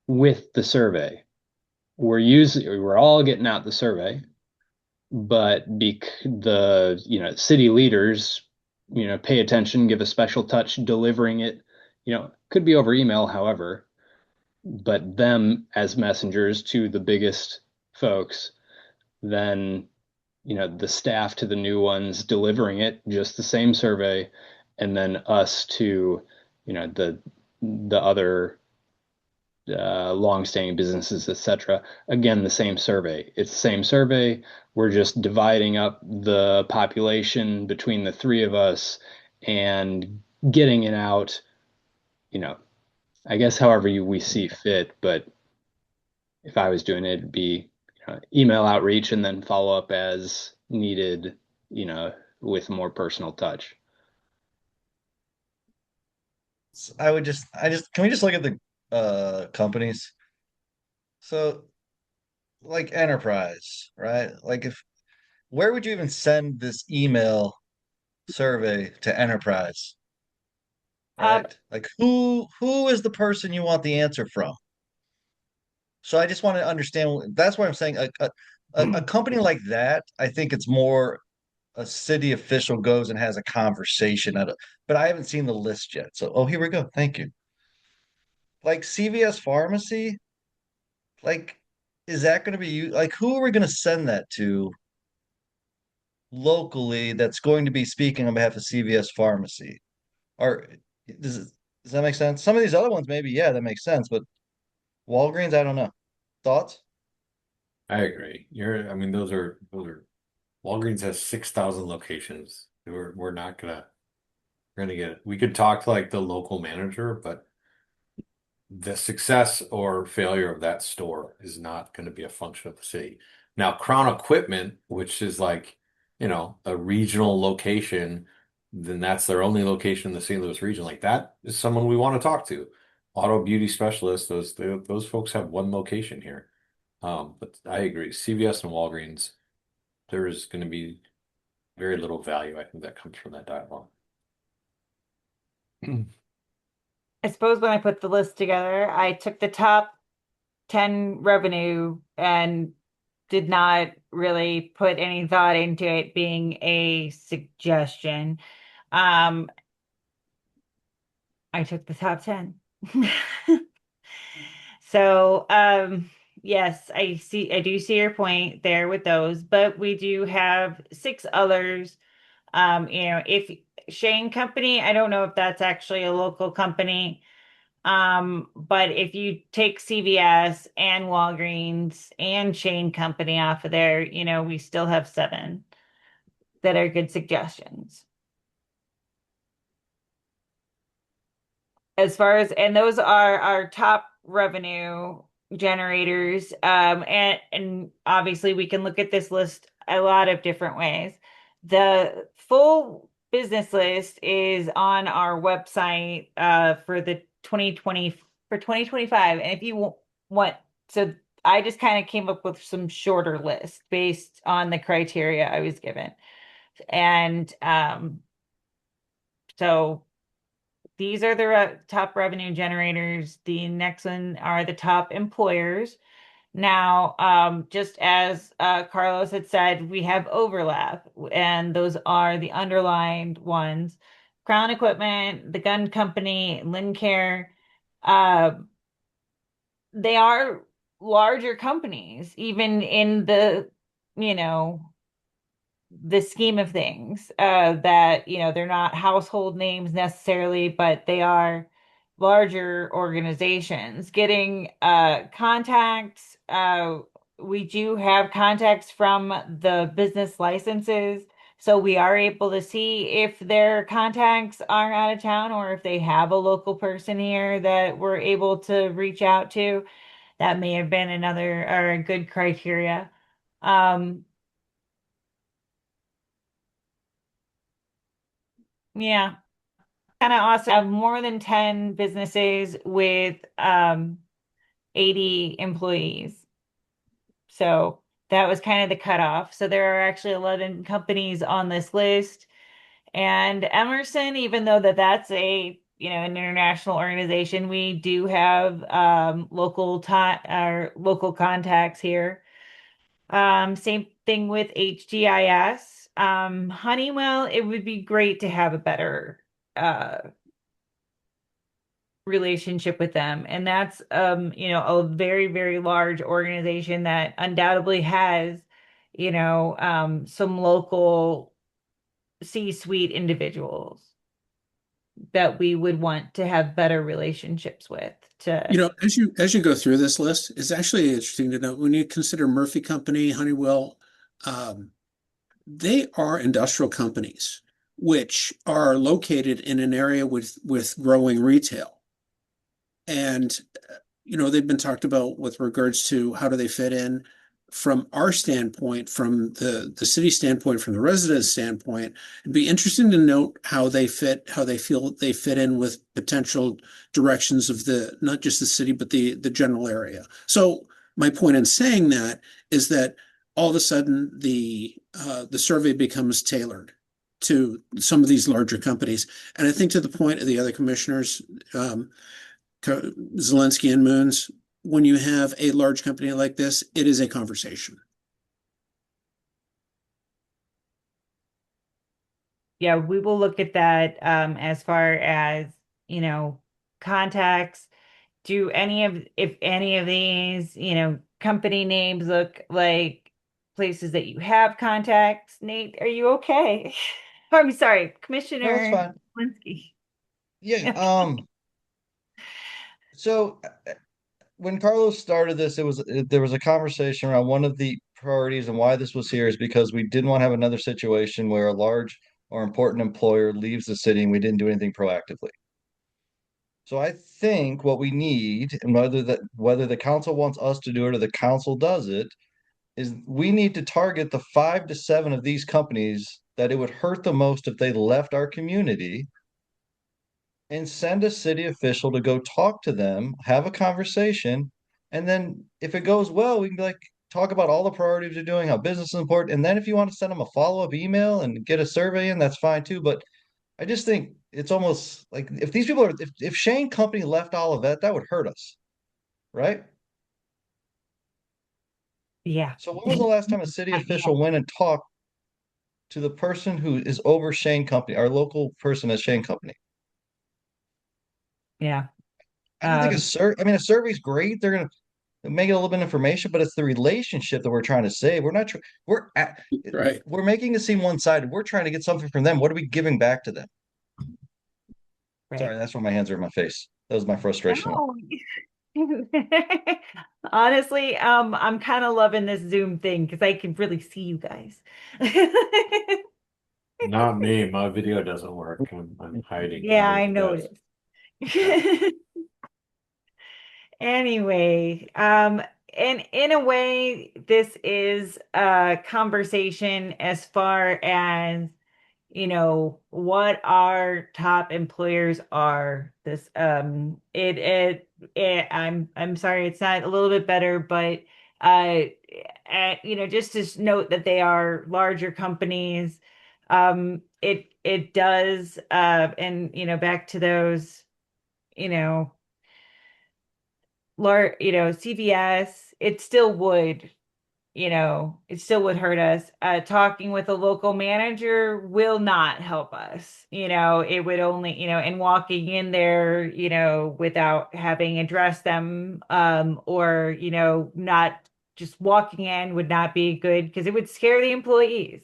S6: with the survey. We're all getting out the survey, but the city leaders pay attention, give a special touch delivering it. Could be over email, however, but them as messengers to the biggest folks, then the staff to the new ones delivering it, just the same survey, and then us to the other long-standing businesses, etc. Again, the same survey. It's the same survey. We're just dividing up the population between the 3 of us and getting it out, I guess however we see fit, but if I was doing it, it'd be email outreach and then follow up as needed, with more personal touch.
S7: Can we just look at the companies? So like Enterprise, right? Like where would you even send this email survey to Enterprise,
S3: Um,
S7: right? Like who is the person you want the answer from? So I just want to understand. That's why I'm saying a company like that, I think it's more a city official goes and has a conversation but I haven't seen the list yet. So, oh, here we go. Thank you. Like CVS Pharmacy, like, is that going to be you? Like, who are we going to send that to locally that's going to be speaking on behalf of CVS Pharmacy? Or does that make sense? Some of these other ones, maybe, yeah, that makes sense. But Walgreens, I don't know. Thoughts?
S4: I agree. I mean, those are Walgreens has 6,000 locations. We're not gonna get it. We could talk to like the local manager, but the success or failure of that store is not going to be a function of the city. Now, Crown Equipment, which is like, a regional location, then that's their only location in the St. Louis region. Like that is someone we want to talk to. Auto beauty specialists, those folks have one location here. But I agree. CVS and Walgreens, there is going to be very little value, I think, that comes from that dialogue.
S3: I suppose when I put the list together, I took the top 10 revenue and did not really put any thought into it being a suggestion. Um, I took the top 10. So, yes, I do see your point there with those, but we do have six others. If Shane Company, I don't know if that's actually a local company. But if you take CVS and Walgreens and Shane Company off of there, we still have seven that are good suggestions. And those are our top revenue generators. And obviously we can look at this list a lot of different ways. The full business list is on our website for the 2020 for 2025. And if you want, so I just kind of came up with some shorter lists based on the criteria I was given. And so these are the top revenue generators. The next one are the top employers. Now, just as Carlos had said, we have overlap, and those are the underlined ones. Crown Equipment, the gun company, Lincare, uh, they are larger companies, even in you know, the scheme of things, that, they're not household names necessarily, but they are larger organizations. Getting contacts, we do have contacts from the business licenses. So we are able to see if their contacts are out of town or if they have a local person here that we're able to reach out to. That may have been another or a good criteria. Yeah. Kind of awesome. Have more than 10 businesses with 80 employees. So that was kind of the cutoff. So there are actually 11 companies on this list. And Emerson, even though that's an international organization, we do have local contacts here. Same thing with HGIS. Honeywell, it would be great to have a better uh relationship with them. And that's a very, very large organization that undoubtedly has, some local C-suite individuals that we would want to have better relationships with to
S2: As you go through this list, it's actually interesting to note when you consider Murphy Company, Honeywell, they are industrial companies which are located in an area with growing retail. And they've been talked about with regards to how do they fit in from our standpoint, from the city standpoint, from the resident standpoint. It'd be interesting to note how they feel they fit in with potential directions of not just the city, but the general area. So my point in saying that is that all of a sudden the survey becomes tailored to some of these larger companies. And I think to the point of the other commissioners, Zelensky and Moons, when you have a large company like this, it is a conversation.
S3: Yeah, we will look at that as far as, contacts. If any of these, company names look like places that you have contacts? Nate, are you okay? I'm sorry,
S7: No, that's
S3: Commissioner
S7: fine.
S3: Linsky.
S7: Yeah. So when Carlos started this, there was a conversation around one of the priorities, and why this was here is because we didn't want to have another situation where a large or important employer leaves the city and we didn't do anything proactively. So I think what we need, and whether the council wants us to do it or the council does it, is we need to target the 5 to 7 of these companies that it would hurt the most if they left our community, and send a city official to go talk to them, have a conversation, and then if it goes well, we can be like, talk about all the priorities you're doing, how business is important, and then if you want to send them a follow-up email and get a survey in, that's fine too. But I just think it's almost like if these people are, if Shane Company left Olivet, that would hurt us, right?
S3: Yeah.
S7: So when was the last time a city official went and talked to the person who is over Shane Company, our local person at Shane Company?
S3: Yeah.
S7: I don't think
S3: Um,
S7: a survey's great. They're gonna make it a little bit of information, but it's the relationship that we're trying to save.
S2: Right.
S7: We're making it seem one-sided. We're trying to get something from them. What are we giving back to them?
S3: right.
S7: Sorry, that's why my hands are in my face. That was my frustration.
S3: No. Honestly, I'm kind of loving this Zoom thing because I can really see you guys.
S4: Not me. My video doesn't work. I'm hiding
S3: Yeah, I
S4: under the desk.
S3: noticed. Anyway, and in a way, this is a conversation as far as, what our top employers are. I'm sorry, it's not a little bit better, but uh, just to note that they are larger companies. It does, and back to those, you know CVS, it still would hurt us. Talking with a local manager will not help us. It would only, and walking in there, without having addressed them, or, not just walking in would not be good because it would scare the employees.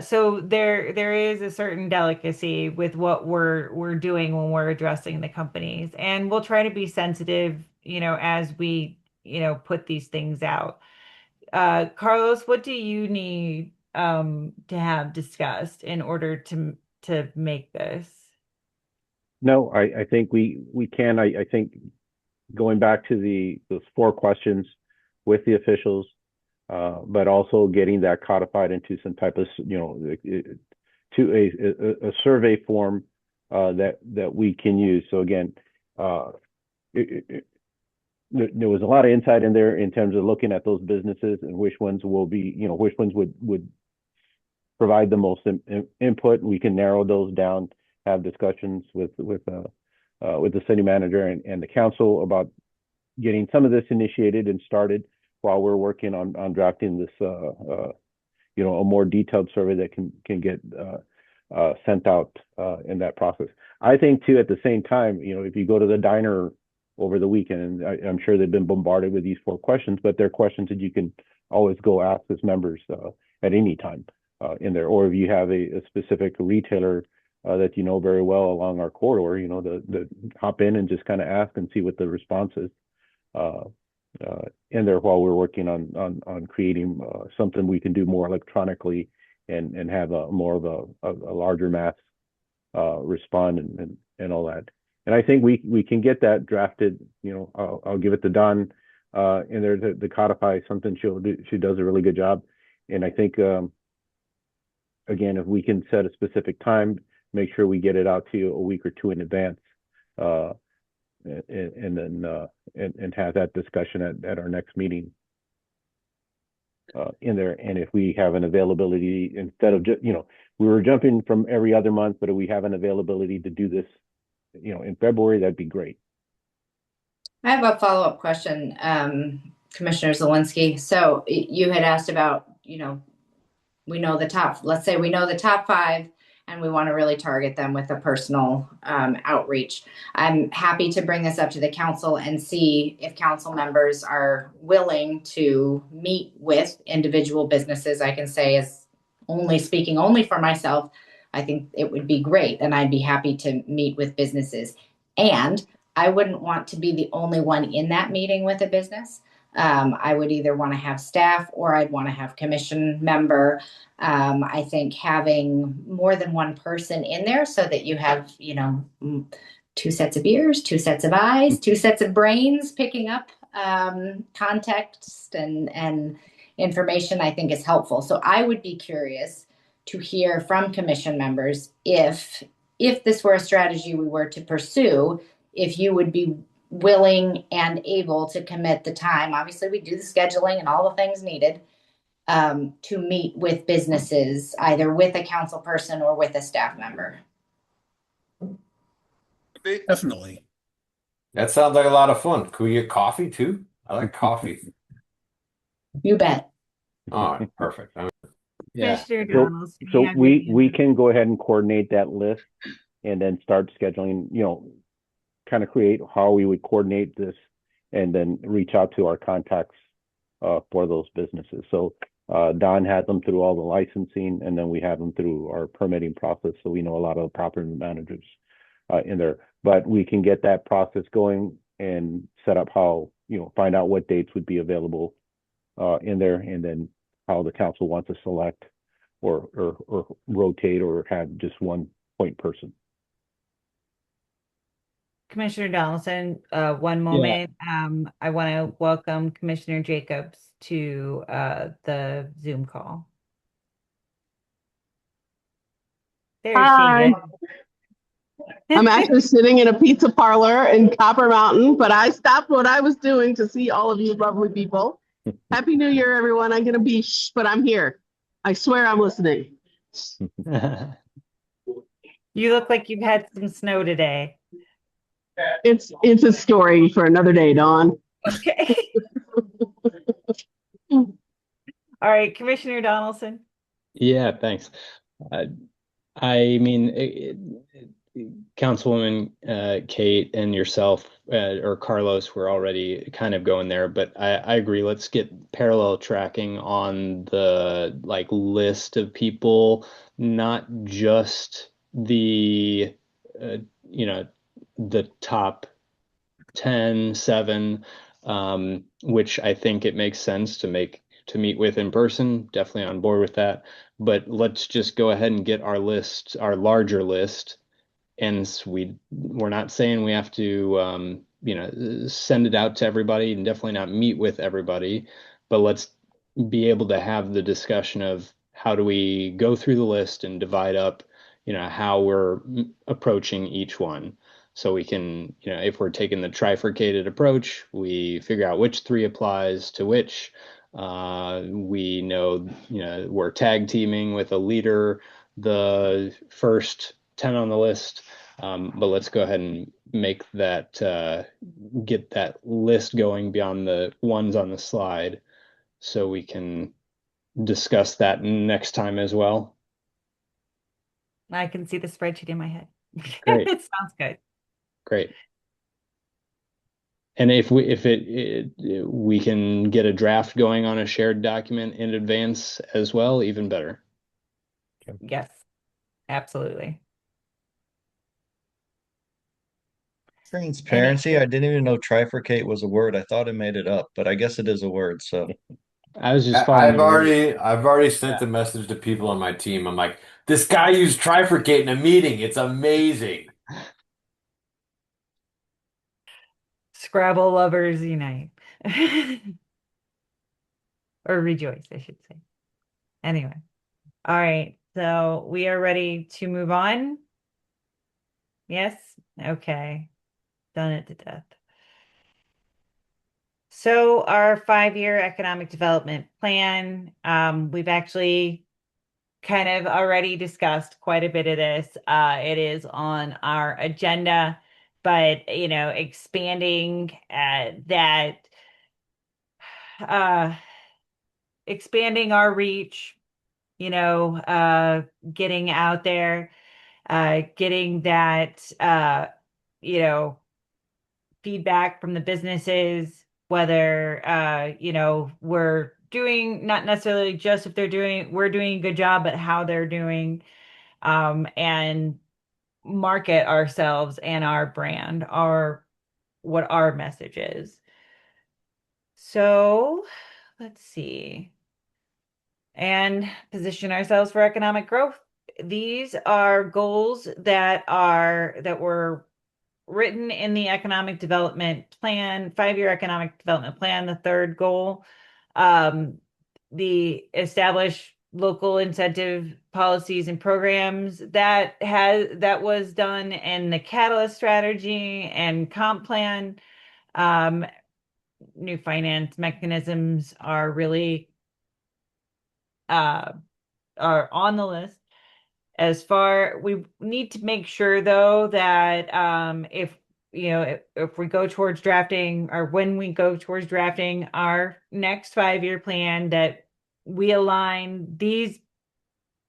S3: So there is a certain delicacy with what we're doing when we're addressing the companies, and we'll try to be sensitive, as we, put these things out. Carlos, what do you need to have discussed in order to make this?
S1: No, I think we can. I think going back to those 4 questions with the officials, but also getting that codified into some type of, to a survey form that we can use. So again, there was a lot of insight in there in terms of looking at those businesses and which ones will be, which ones would provide the most input. We can narrow those down, have discussions with the city manager and the council about getting some of this initiated and started while we're working on drafting this, a more detailed survey that can get sent out in that process. I think too, at the same time, if you go to the diner over the weekend, and I'm sure they've been bombarded with these 4 questions, but they're questions that you can always go ask as members at any time in there. Or if you have a specific retailer that you know very well along our corridor, the hop in and just kind of ask and see what the response is in there while we're working on creating something we can do more electronically and have a more of a larger mass respond and all that. And I think we can get that drafted. I'll give it to Don in there to codify something she'll do. She does a really good job. And I think again, if we can set a specific time, make sure we get it out to you a week or two in advance, and then have that discussion at our next meeting in there. And if we have an availability, instead of just, we were jumping from every other month, but if we have an availability to do this, in February, that'd be great.
S5: I have a follow-up question, Commissioner Zelinski. So you had asked about, let's say we know the top 5 and we want to really target them with a personal outreach. I'm happy to bring this up to the council and see if council members are willing to meet with individual businesses. I can say, as speaking only for myself, I think it would be great, and I'd be happy to meet with businesses. And I wouldn't want to be the only one in that meeting with a business. I would either want to have staff or I'd want to have commission member. I think having more than one person in there so that you have, 2 sets of ears, 2 sets of eyes, 2 sets of brains picking up context and information, I think is helpful. So I would be curious to hear from commission members if this were a strategy we were to pursue, if you would be willing and able to commit the time. Obviously, we do the scheduling and all the things needed to meet with businesses, either with a council person or with a staff member.
S2: Definitely.
S4: That sounds like a lot of fun. Could we get coffee too? I like coffee.
S5: You bet.
S4: All right, perfect.
S6: Yeah.
S3: Commissioner Donaldson, you
S1: So
S3: have
S1: we
S3: your hand
S1: we
S3: up.
S1: can go ahead and coordinate that list and then start scheduling, kind of create how we would coordinate this and then reach out to our contacts for those businesses. So Don has them through all the licensing, and then we have them through our permitting process. So we know a lot of the property managers in there, but we can get that process going and set up how, find out what dates would be available in there, and then how the council wants to select or rotate or have just one point person.
S3: Commissioner Donaldson, one moment. I want to welcome Commissioner Jacobs to the Zoom call. There
S8: Hi.
S3: she is.
S8: I'm actually sitting in a pizza parlor in Copper Mountain, but I stopped what I was doing to see all of you lovely people. Happy New Year, everyone. I'm going to be but I'm here. I swear I'm listening.
S3: You look like you've had some snow today.
S8: It's a story for another day, Dawn.
S3: Okay. All right, Commissioner Donaldson.
S6: Yeah, thanks. I mean, Councilwoman Kate and yourself or Carlos were already kind of going there, but I agree. Let's get parallel tracking on the list of people, not just the the top 10, 7, which I think it makes sense to meet with in person. Definitely on board with that. But let's just go ahead and get our list, our larger list. And we're not saying we have to, send it out to everybody and definitely not meet with everybody, but let's be able to have the discussion of how do we go through the list and divide up, how we're approaching each one. So we can, if we're taking the trifurcated approach, we figure out which 3 applies to which. We know, we're tag teaming with a leader, the first 10 on the list. But let's go ahead and make that, get that list going beyond the ones on the slide so we can discuss that next time as well.
S3: I can see the spreadsheet in my head.
S6: Great.
S3: It sounds good.
S6: Great. And if we can get a draft going on a shared document in advance as well, even better.
S3: Yes, absolutely.
S7: Transparency. I didn't even know trifurcate was a word. I thought it made it up, but I guess it is a word. So
S6: I was just following
S4: I've already sent the message to people on my team. I'm like, this guy used trifurcate in a meeting. It's amazing.
S3: Scrabble lovers unite. Or rejoice, I should say. Anyway. All right. So we are ready to move on. Yes? Okay. Done it to death. So our 5-year economic development plan, we've actually kind of already discussed quite a bit of this. It is on our agenda, but expanding that, uh, expanding our reach, getting out there, getting that, feedback from the businesses, whether we're doing not necessarily just if we're doing a good job, but how they're doing, and market ourselves and our brand, what our message is. So let's see. And position ourselves for economic growth. These are goals that were written in the economic development plan, 5-year economic development plan, the third goal. The establish local incentive policies and programs that was done in the catalyst strategy and comp plan. New finance mechanisms are really are on the list. We need to make sure though that if we go towards drafting, or when we go towards drafting our next 5-year plan, that we align these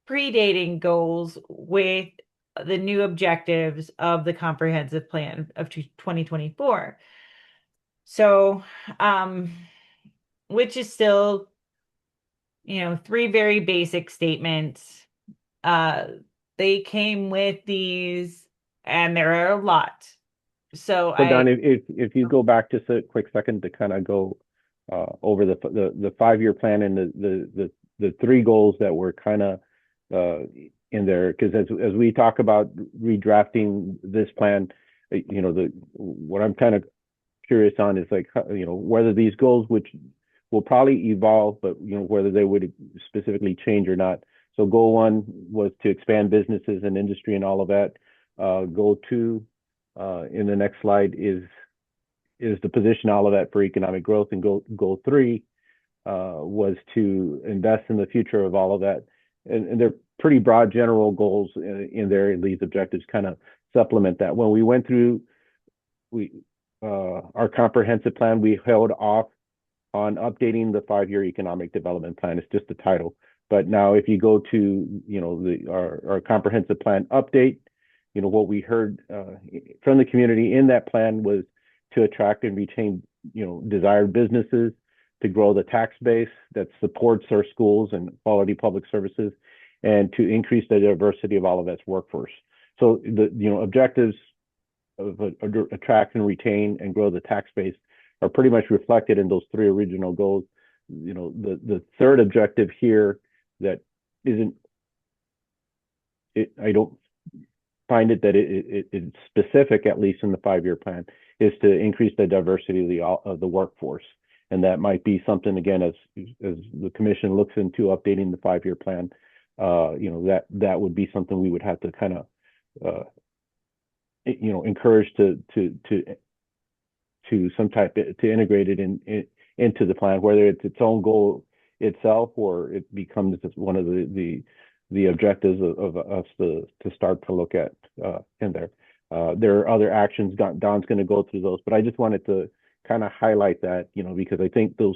S3: predating goals with the new objectives of the comprehensive plan of 2024. So, which is still, 3 very basic statements. They came with these, and there are a lot. So
S1: Don, if you go back just a quick second to kind of go over the 5-year plan and the 3 goals that were kind of in there, because as we talk about redrafting this plan, what I'm kind of curious on is like whether these goals, which will probably evolve, but whether they would specifically change or not. So goal 1 was to expand businesses and industry and all of that. Goal 2 in the next slide is to position all of that for economic growth, and goal 3 was to invest in the future of all of that. And they're pretty broad general goals in there, and these objectives kind of supplement that. When we went through our comprehensive plan, we held off on updating the 5-year economic development plan. It's just the title. But now if you go to our comprehensive plan update, what we heard from the community in that plan was to attract and retain desired businesses, to grow the tax base that supports our schools and quality public services, and to increase the diversity of all of its workforce. So the objectives of attract and retain and grow the tax base are pretty much reflected in those 3 original goals. The third objective here that I don't find it that it's specific, at least in the 5-year plan, is to increase the diversity of the workforce. And that might be something, again, as the commission looks into updating the 5-year plan, that would be something we would have to kind of encourage to some type to integrate it into the plan, whether it's its own goal itself or it becomes one of the objectives of us to start to look at in there. There are other actions. Don's going to go through those, but I just wanted to kind of highlight that, because I think those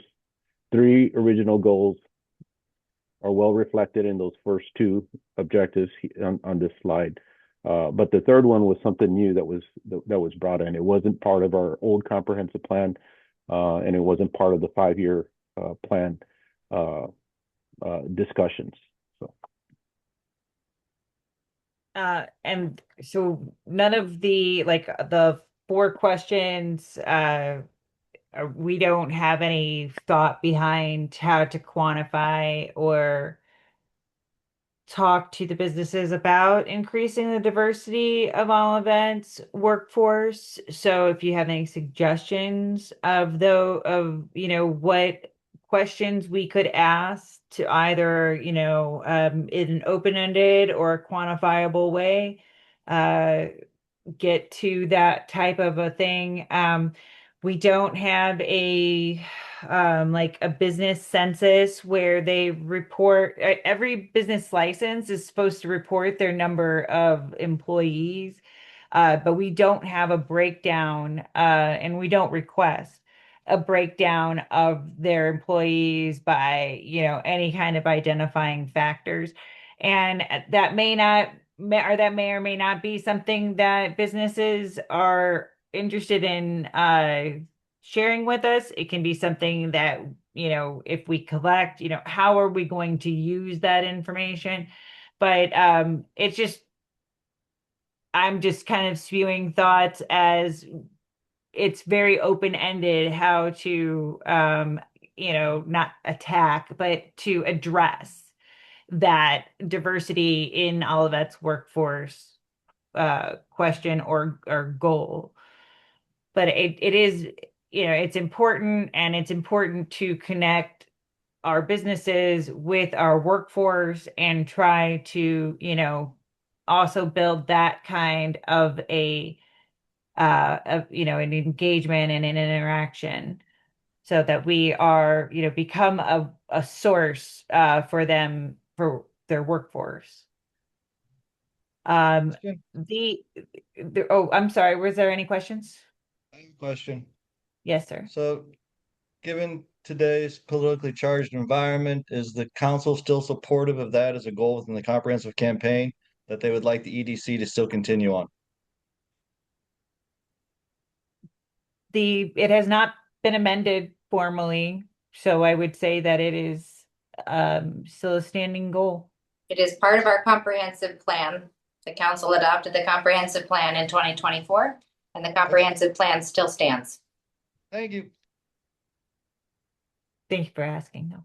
S1: 3 original goals are well reflected in those first 2 objectives on this slide. But the third one was something new that was brought in. It wasn't part of our old comprehensive plan, and it wasn't part of the 5-year plan discussions. So.
S3: And so none of the the 4 questions, we don't have any thought behind how to quantify or talk to the businesses about increasing the diversity of Olivet's workforce. So if you have any suggestions of what questions we could ask to either, in an open-ended or a quantifiable way, get to that type of a thing. We don't have a like a business census where they report every business license is supposed to report their number of employees, but we don't have a breakdown, and we don't request a breakdown of their employees by, any kind of identifying factors. And that may or may not be something that businesses are interested in sharing with us. It can be something that, if we collect, how are we going to use that information? But I'm just kind of spewing thoughts as it's very open-ended how to, not attack, but to address that diversity in Olivet's workforce question or goal. But it is, it's important, and it's important to connect our businesses with our workforce and try to, also build that kind of an engagement and an interaction, so that we are, become a source for them, for their workforce.
S7: That's good.
S3: I'm sorry, was there any questions?
S7: I have a question.
S3: Yes, sir.
S7: So, given today's politically charged environment, is the council still supportive of that as a goal within the comprehensive campaign that they would like the EDC to still continue on?
S3: It has not been amended formally, so I would say that it is still a standing goal.
S5: It is part of our comprehensive plan. The council adopted the comprehensive plan in 2024, and the comprehensive plan still stands.
S7: Thank you.
S3: Thank you for asking, though.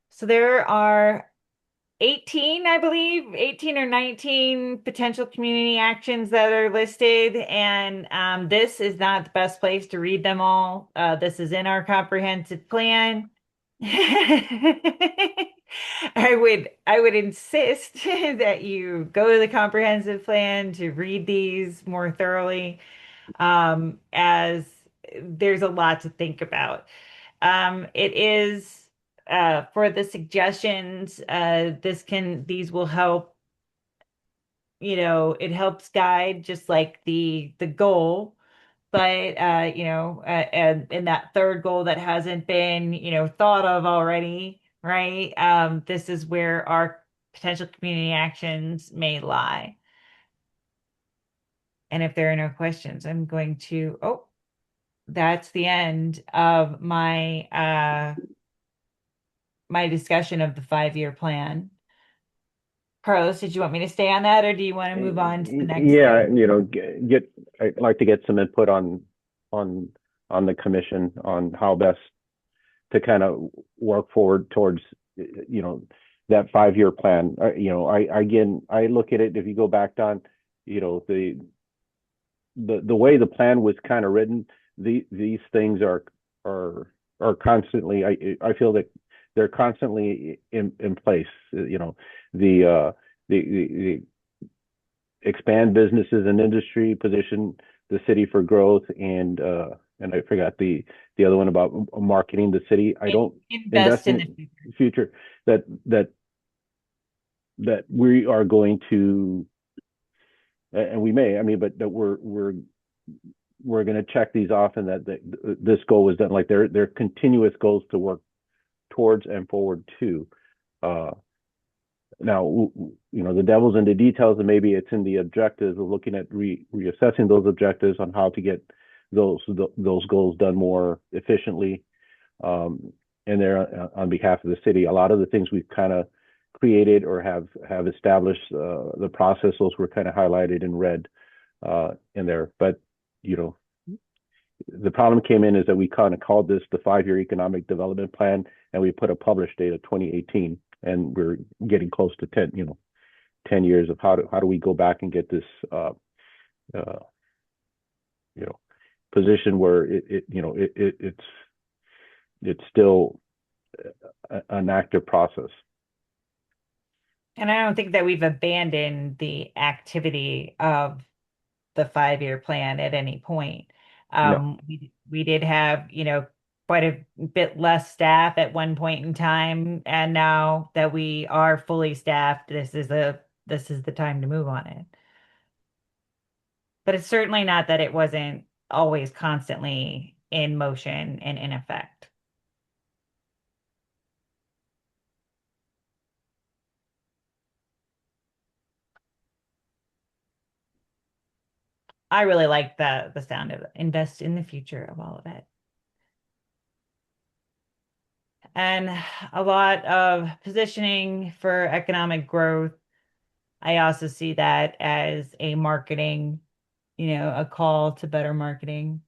S3: So there are 18, I believe, 18 or 19 potential community actions that are listed, and this is not the best place to read them all. This is in our comprehensive plan. I would insist that you go to the comprehensive plan to read these more thoroughly, as there's a lot to think about. It is for the suggestions, these will help, it helps guide just like the goal, but and in that third goal that hasn't been, thought of already, right? This is where our potential community actions may lie. And if there are no questions, I'm going to, that's the end of my my discussion of the 5-year plan. Carlos, did you want me to stay on that, or do you want to move on to the next?
S1: Yeah, I'd like to get some input on the commission on how best to kind of work forward towards, that 5-year plan. I look at it, if you go back down, the way the plan was kind of written, these things are constantly, I feel that they're constantly in place. The expand businesses and industry, position the city for growth, and I forgot the other one about marketing the city. I don't
S3: invest in
S1: the future. That we are going to, and we may, but that we're going to check these off, and that this goal was done. Like they're continuous goals to work towards and forward to. Now, the devil's in the details, and maybe it's in the objectives of looking at reassessing those objectives on how to get those goals done more efficiently, and there on behalf of the city. A lot of the things we've kind of created or have established, the process, those were kind of highlighted in red in there. But the problem came in is that we kind of called this the 5-year economic development plan, and we put a published date of 2018. and we're getting close to 10 years of how do we go back and get this position where it's still an active process.
S3: And I don't think that we've abandoned the activity of the 5-year plan at any point. We did have, quite a bit less staff at one point in time, and now that we are fully staffed, this is the time to move on it. But it's certainly not that it wasn't always constantly in motion and in effect. I really like the sound of invest in the future of all of it. And a lot of positioning for economic growth. I also see that as a marketing, a call to better marketing.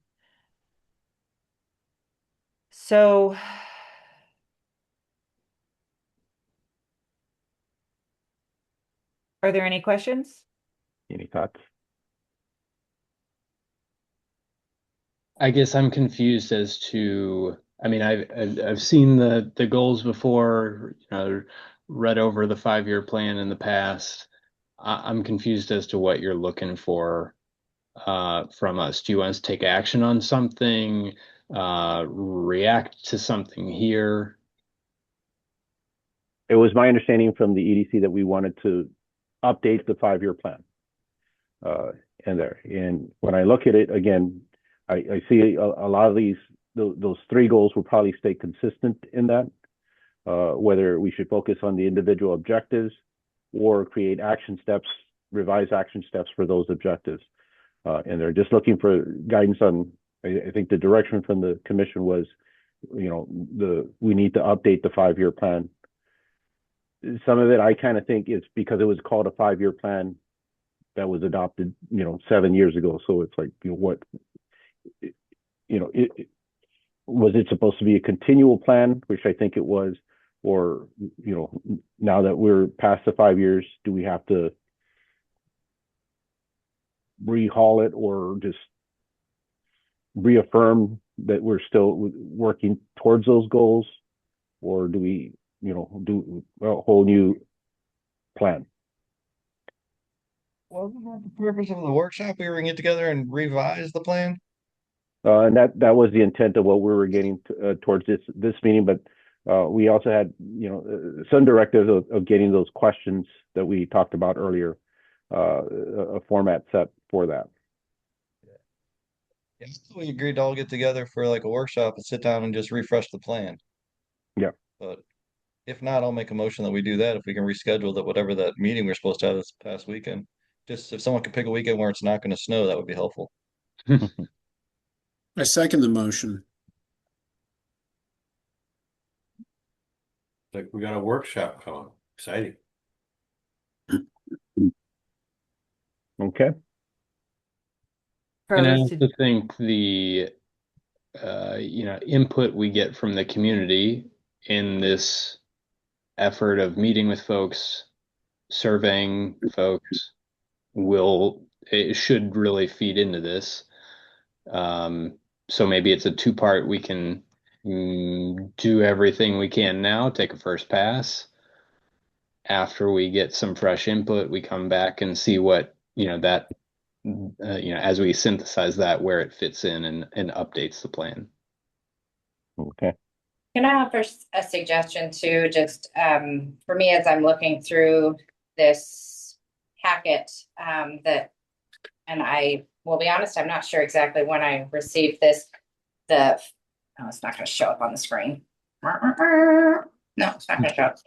S3: So are there any questions?
S1: Any thoughts?
S6: I guess I'm confused as to, I mean, I've seen the goals before, read over the 5-year plan in the past. I'm confused as to what you're looking for from us. Do you want us to take action on something, react to something here?
S1: It was my understanding from the EDC that we wanted to update the 5-year plan. And when I look at it again, I see a lot of those 3 goals will probably stay consistent in that, whether we should focus on the individual objectives or create action steps, revised action steps for those objectives. And they're just looking for guidance on, I think the direction from the commission was, we need to update the 5-year plan. Some of it I kind of think is because it was called a 5-year plan that was adopted, 7 years ago. So it's like, was it supposed to be a continual plan, which I think it was, or, now that we're past the 5 years, do we have to rehaul it or just reaffirm that we're still working towards those goals, or do we, do a whole new plan?
S7: Wasn't that the purpose of the workshop? We were gonna get together and revise the plan?
S1: And that was the intent of what we were getting towards this meeting, but we also had some directives of getting those questions that we talked about earlier, a format set for that.
S7: Yeah, we agreed to all get together for like a workshop and sit down and just refresh the plan.
S1: Yeah.
S7: But if not, I'll make a motion that we do that if we can reschedule that whatever that meeting we're supposed to have this past weekend. Just if someone could pick a weekend where it's not going to snow, that would be helpful.
S2: I second the motion.
S4: Like we got a workshop coming. Exciting.
S1: Okay.
S6: And I
S3: Pros
S6: also think the input we get from the community in this effort of meeting with folks, surveying folks, it should really feed into this. So maybe it's a 2-part. We can do everything we can now, take a first pass. After we get some fresh input, we come back and see what, as we synthesize that, where it fits in and updates the plan.
S1: Okay.
S5: Can I offer a suggestion too? Just for me, as I'm looking through this packet, and I will be honest, I'm not sure exactly when I received this. It's not going to show up on the screen. No, it's not going to show up.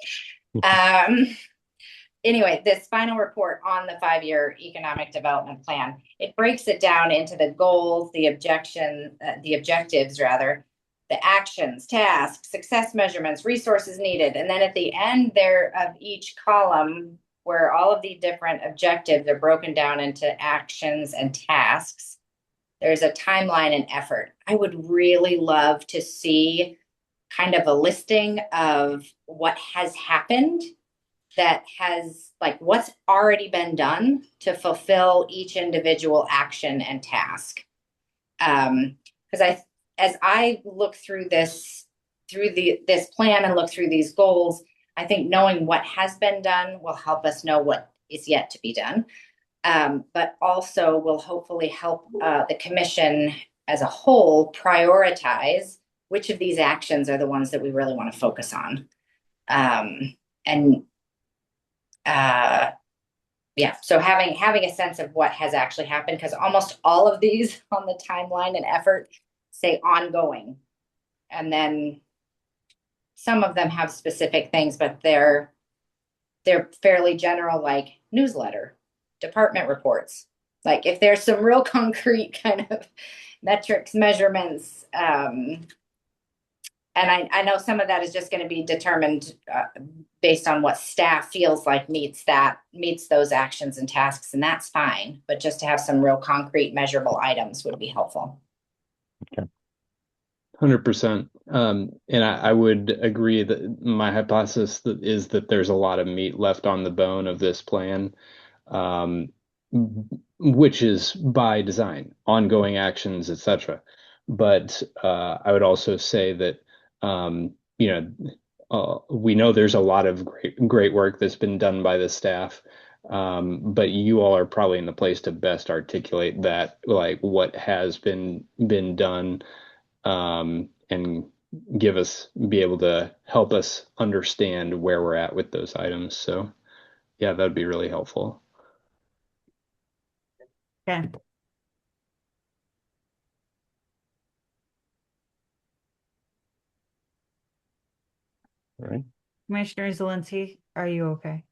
S5: Anyway, this final report on the 5-year economic development plan, it breaks it down into the goals, the objectives rather, the actions, tasks, success measurements, resources needed. And then at the end there of each column, where all of the different objectives are broken down into actions and tasks, there's a timeline and effort. I would really love to see kind of a listing of what has happened that has like what's already been done to fulfill each individual action and task. Because as I look through this plan and look through these goals, I think knowing what has been done will help us know what is yet to be done. But also will hopefully help the commission as a whole prioritize which of these actions are the ones that we really want to focus on. And yeah, so having a sense of what has actually happened, because almost all of these on the timeline and effort say ongoing. And then some of them have specific things, but they're fairly general, like newsletter, department reports. Like if there's some real concrete kind of metrics, measurements, and I know some of that is just going to be determined based on what staff feels like meets those actions and tasks, and that's fine. But just to have some real concrete measurable items would be helpful.
S6: 100%. And I would agree that my hypothesis is that there's a lot of meat left on the bone of this plan, which is by design, ongoing actions, etc. But I would also say that we know there's a lot of great work that's been done by the staff, but you all are probably in the place to best articulate that, like what has been done, and be able to help us understand where we're at with those items. So yeah, that'd be really helpful.
S3: Okay.
S1: All right.
S3: Commissioner Zelinski, are you okay?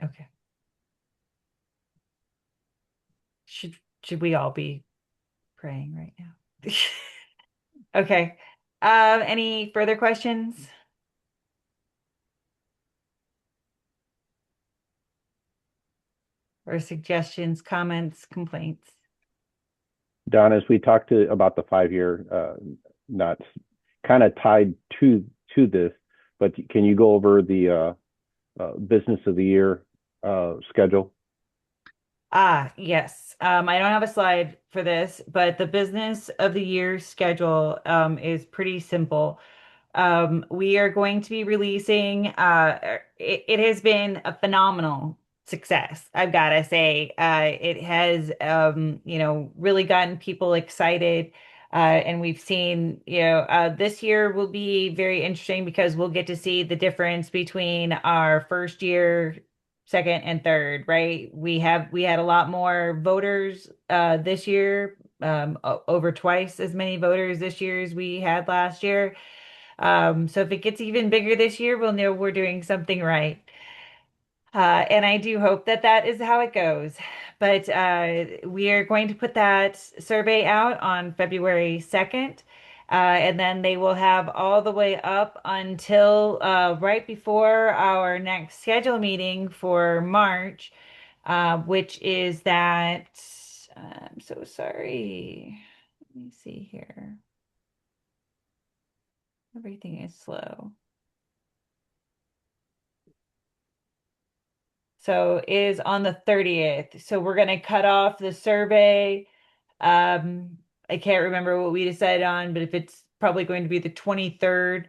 S3: Okay. Should we all be praying right now? Okay. Any further questions? Or suggestions, comments, complaints?
S1: Don, as we talked about the 5-year, not kind of tied to this, but can you go over the business of the year schedule?
S3: Yes. I don't have a slide for this, but the business of the year schedule is pretty simple. We are going to be releasing, it has been a phenomenal success, I've got to say. It has, really gotten people excited. And we've seen, this year will be very interesting because we'll get to see the difference between our first year, second, and third, right? We had a lot more voters this year, over twice as many voters this year as we had last year. So if it gets even bigger this year, we'll know we're doing something right. And I do hope that that is how it goes. But we are going to put that survey out on February 2nd. And then they will have all the way up until right before our next schedule meeting for March, which is that, I'm so sorry. Let me see here. Everything is slow. So it is on the 30th. So we're going to cut off the survey. I can't remember what we decided on, but if it's probably going to be the 23rd.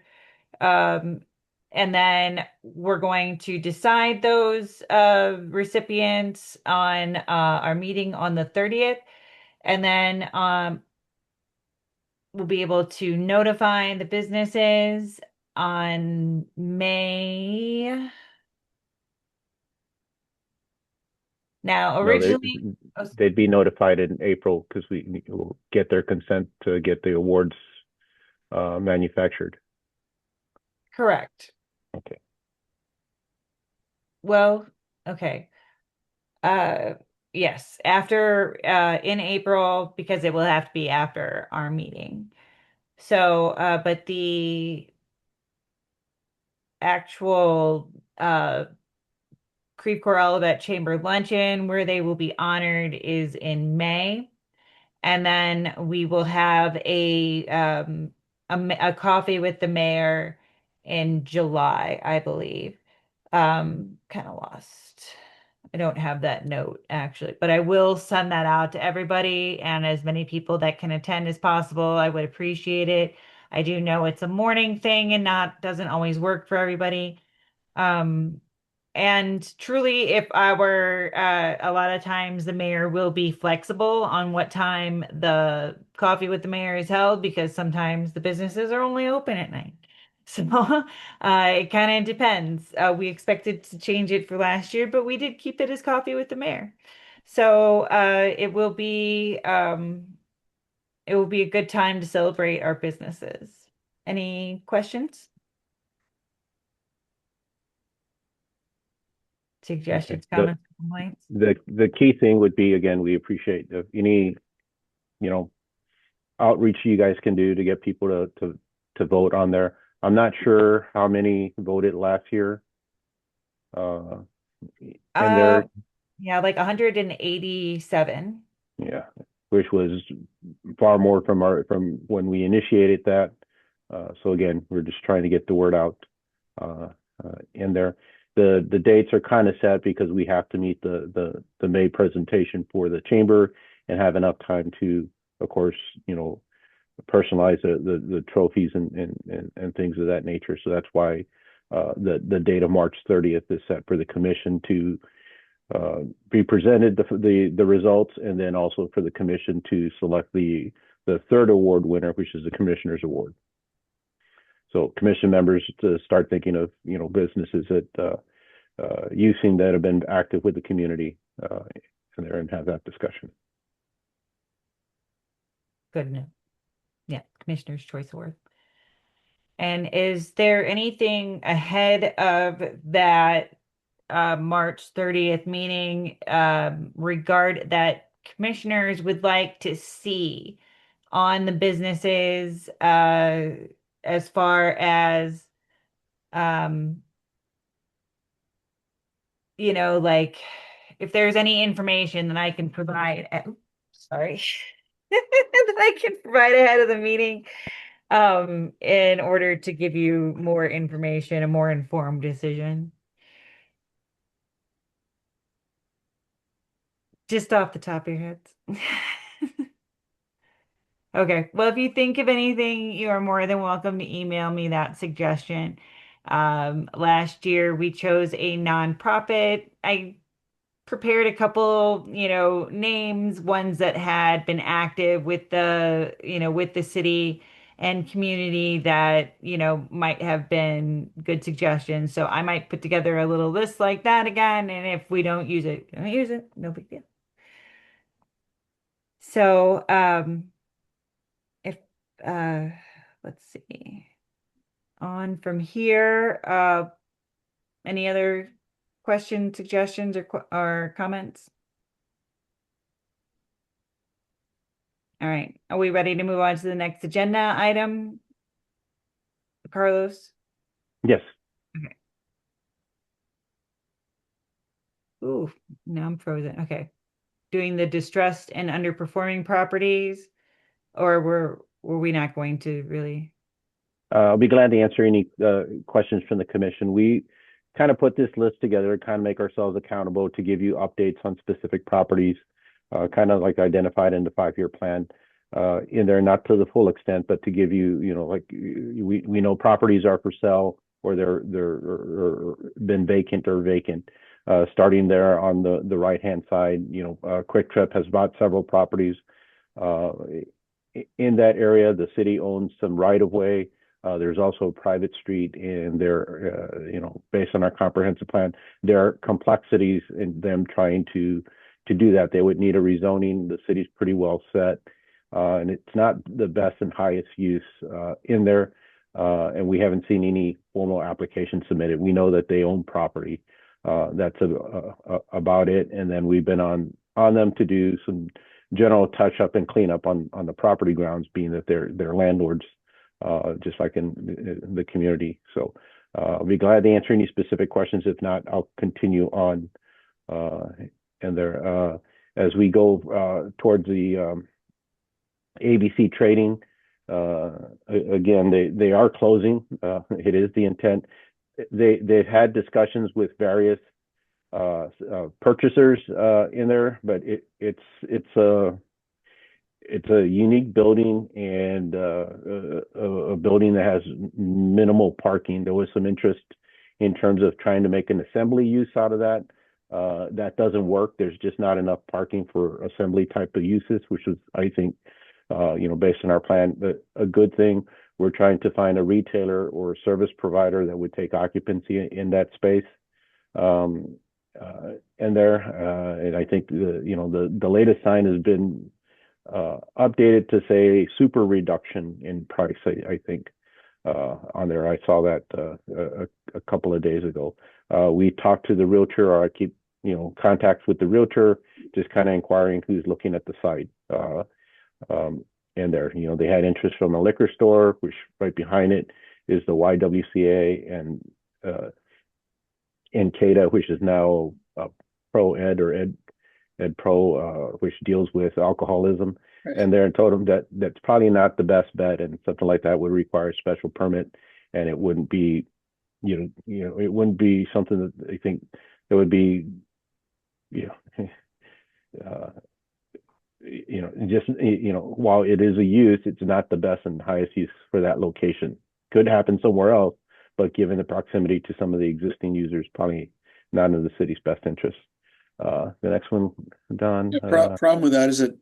S3: And then we're going to decide those recipients on our meeting on the 30th. And then we'll be able to notify the businesses on May. Now, originally,
S1: they'd be notified in April because we will get their consent to get the awards manufactured.
S3: Correct.
S1: Okay.
S3: Well, okay. Yes, after in April, because it will have to be after our meeting. So, but the actual Creve Coeur Olivet Chamber Luncheon, where they will be honored, is in May. And then we will have a a coffee with the mayor in July, I believe. Kind of lost. I don't have that note actually, but I will send that out to everybody and as many people that can attend as possible. I would appreciate it. I do know it's a morning thing and not doesn't always work for everybody. Um, and truly, if I were, a lot of times the mayor will be flexible on what time the coffee with the mayor is held because sometimes the businesses are only open at night. So it kind of depends. We expected to change it for last year, but we did keep it as coffee with the mayor. So it will be a good time to celebrate our businesses. Any questions? Suggestions,
S1: The-
S3: comments, complaints?
S1: The key thing would be, again, we appreciate any, outreach you guys can do to get people to vote on there. I'm not sure how many voted last year. And
S3: Uh, yeah, like 187.
S1: yeah, which was far more from when we initiated that. So again, we're just trying to get the word out in there. The dates are kind of set because we have to meet the May presentation for the chamber and have enough time to, of course, personalize the trophies and things of that nature. So that's why the date of March 30th is set for the commission to be presented the results, and then also for the commission to select the third award winner, which is the Commissioner's Award. So commission members to start thinking of businesses that you've seen that have been active with the community and have that discussion.
S3: Good enough. Yeah, Commissioner's Choice Award. And is there anything ahead of that March 30th meeting that commissioners would like to see on the businesses as far as like if there's any information that I can provide sorry that I can provide ahead of the meeting in order to give you more information, a more informed decision? Just off the top of your heads. Okay. Well, if you think of anything, you are more than welcome to email me that suggestion. Last year we chose a nonprofit. I prepared a couple, names, ones that had been active with with the city and community that, might have been good suggestions. So I might put together a little list like that again. And if we don't use it, don't use it. No big deal. So, if, uh, let's see, on from here, any other questions, suggestions, or comments? All right. Are we ready to move on to the next agenda item? Carlos?
S1: Yes.
S3: Okay. Ooh, now I'm frozen. Okay. Doing the distressed and underperforming properties, or were we not going to really?
S1: I'll be glad to answer any questions from the commission. We kind of put this list together to kind of make ourselves accountable to give you updates on specific properties, kind of like identified in the 5-year plan in there, not to the full extent, but to give you, like we know properties are for sale or they're been vacant or vacant. Starting there on the right-hand side, Quick Trip has bought several properties in that area. The city owns some right-of-way. There's also a private street, and there, based on our comprehensive plan, there are complexities in them trying to do that. They would need a rezoning. The city's pretty well set, and it's not the best and highest use in there. And we haven't seen any formal application submitted. We know that they own property. That's about it. And then we've been on them to do some general touch up and cleanup on the property grounds, being that they're landlords. Just like in the community. So I'll be glad to answer any specific questions. If not, I'll continue on. And there, as we go towards the ABC trading, Again, they are closing. It is the intent. They've had discussions with various purchasers in there, but it's a unique building and a building that has minimal parking. There was some interest in terms of trying to make an assembly use out of that. That doesn't work. There's just not enough parking for assembly type of uses, which is, I think, based on our plan, but a good thing. We're trying to find a retailer or a service provider that would take occupancy in that space. And I think the latest sign has been updated to say super reduction in price. I think on there. I saw that a couple of days ago. We talked to the realtor, or I keep contacts with the realtor, just kind of inquiring who's looking at the site. And there, they had interest from a liquor store, which right behind it is the YWCA and CADA, which is now Pro Ed or Ed Pro, which deals with alcoholism.
S2: Right.
S1: And there, and told them that that's probably not the best bet, and something like that would require a special permit, and it wouldn't be, it wouldn't be something that I think that would be, while it is a use, it's not the best and highest use for that location. Could happen somewhere else, but given the proximity to some of the existing users, probably not in the city's best interest. The next one, Don.
S2: The problem with that is that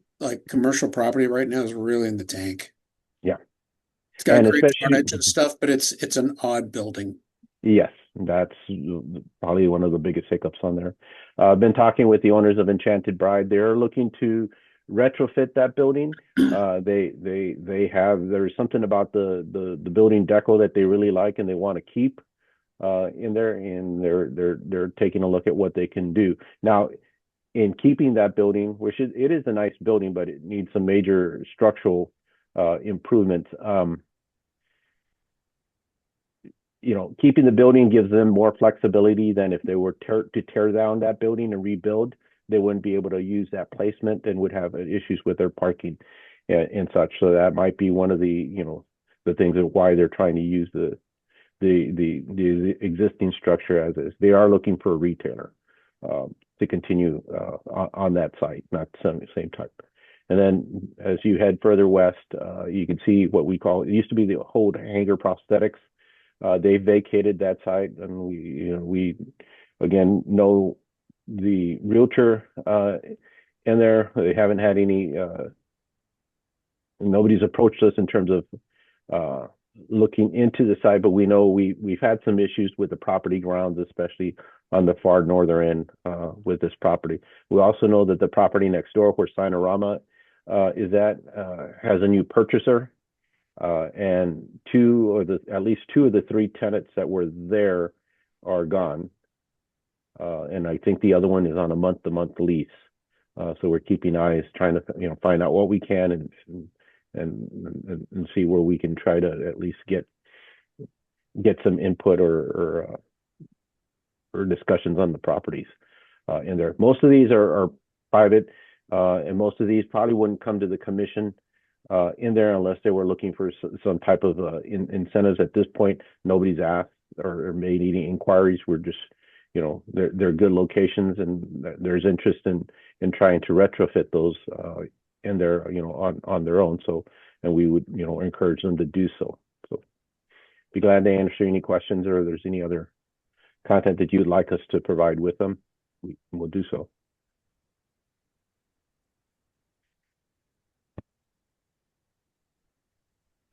S2: commercial property right now is really in the tank.
S1: Yeah.
S2: It's got
S1: And
S2: great
S1: especially-
S2: frontage and stuff, but it's an odd building.
S1: Yes, that's probably one of the biggest hiccups on there. I've been talking with the owners of Enchanted Bride. They're looking to retrofit that building. There's something about the building deco that they really like and they want to keep in there, and they're taking a look at what they can do. Now, in keeping that building, which it is a nice building, but it needs some major structural improvements. Keeping the building gives them more flexibility than if they were to tear down that building and rebuild. They wouldn't be able to use that placement and would have issues with their parking and such. So that might be one of the things of why they're trying to use the existing structure as is. They are looking for a retailer to continue on that site, not the same type. And then as you head further west, you can see what we call, it used to be the old Hanger Prosthetics. They vacated that site, and we again know the realtor in there. They haven't had any. Nobody's approached us in terms of looking into the site, but we know we've had some issues with the property grounds, especially on the far northern end with this property. We also know that the property next door, where Sinorama is at, has a new purchaser. And at least two of the three tenants that were there are gone. And I think the other one is on a month-to-month lease. So we're keeping eyes, trying to find out what we can and see where we can try to at least get some input or discussions on the properties in there. Most of these are private, and most of these probably wouldn't come to the commission in there unless they were looking for some type of incentives. At this point, nobody's asked or made any inquiries. We're just, they're good locations, and there's interest in trying to retrofit those in there, on their own. So, and we would, encourage them to do so. So, be glad to answer any questions, or if there's any other content that you'd like us to provide with them, we'll do so.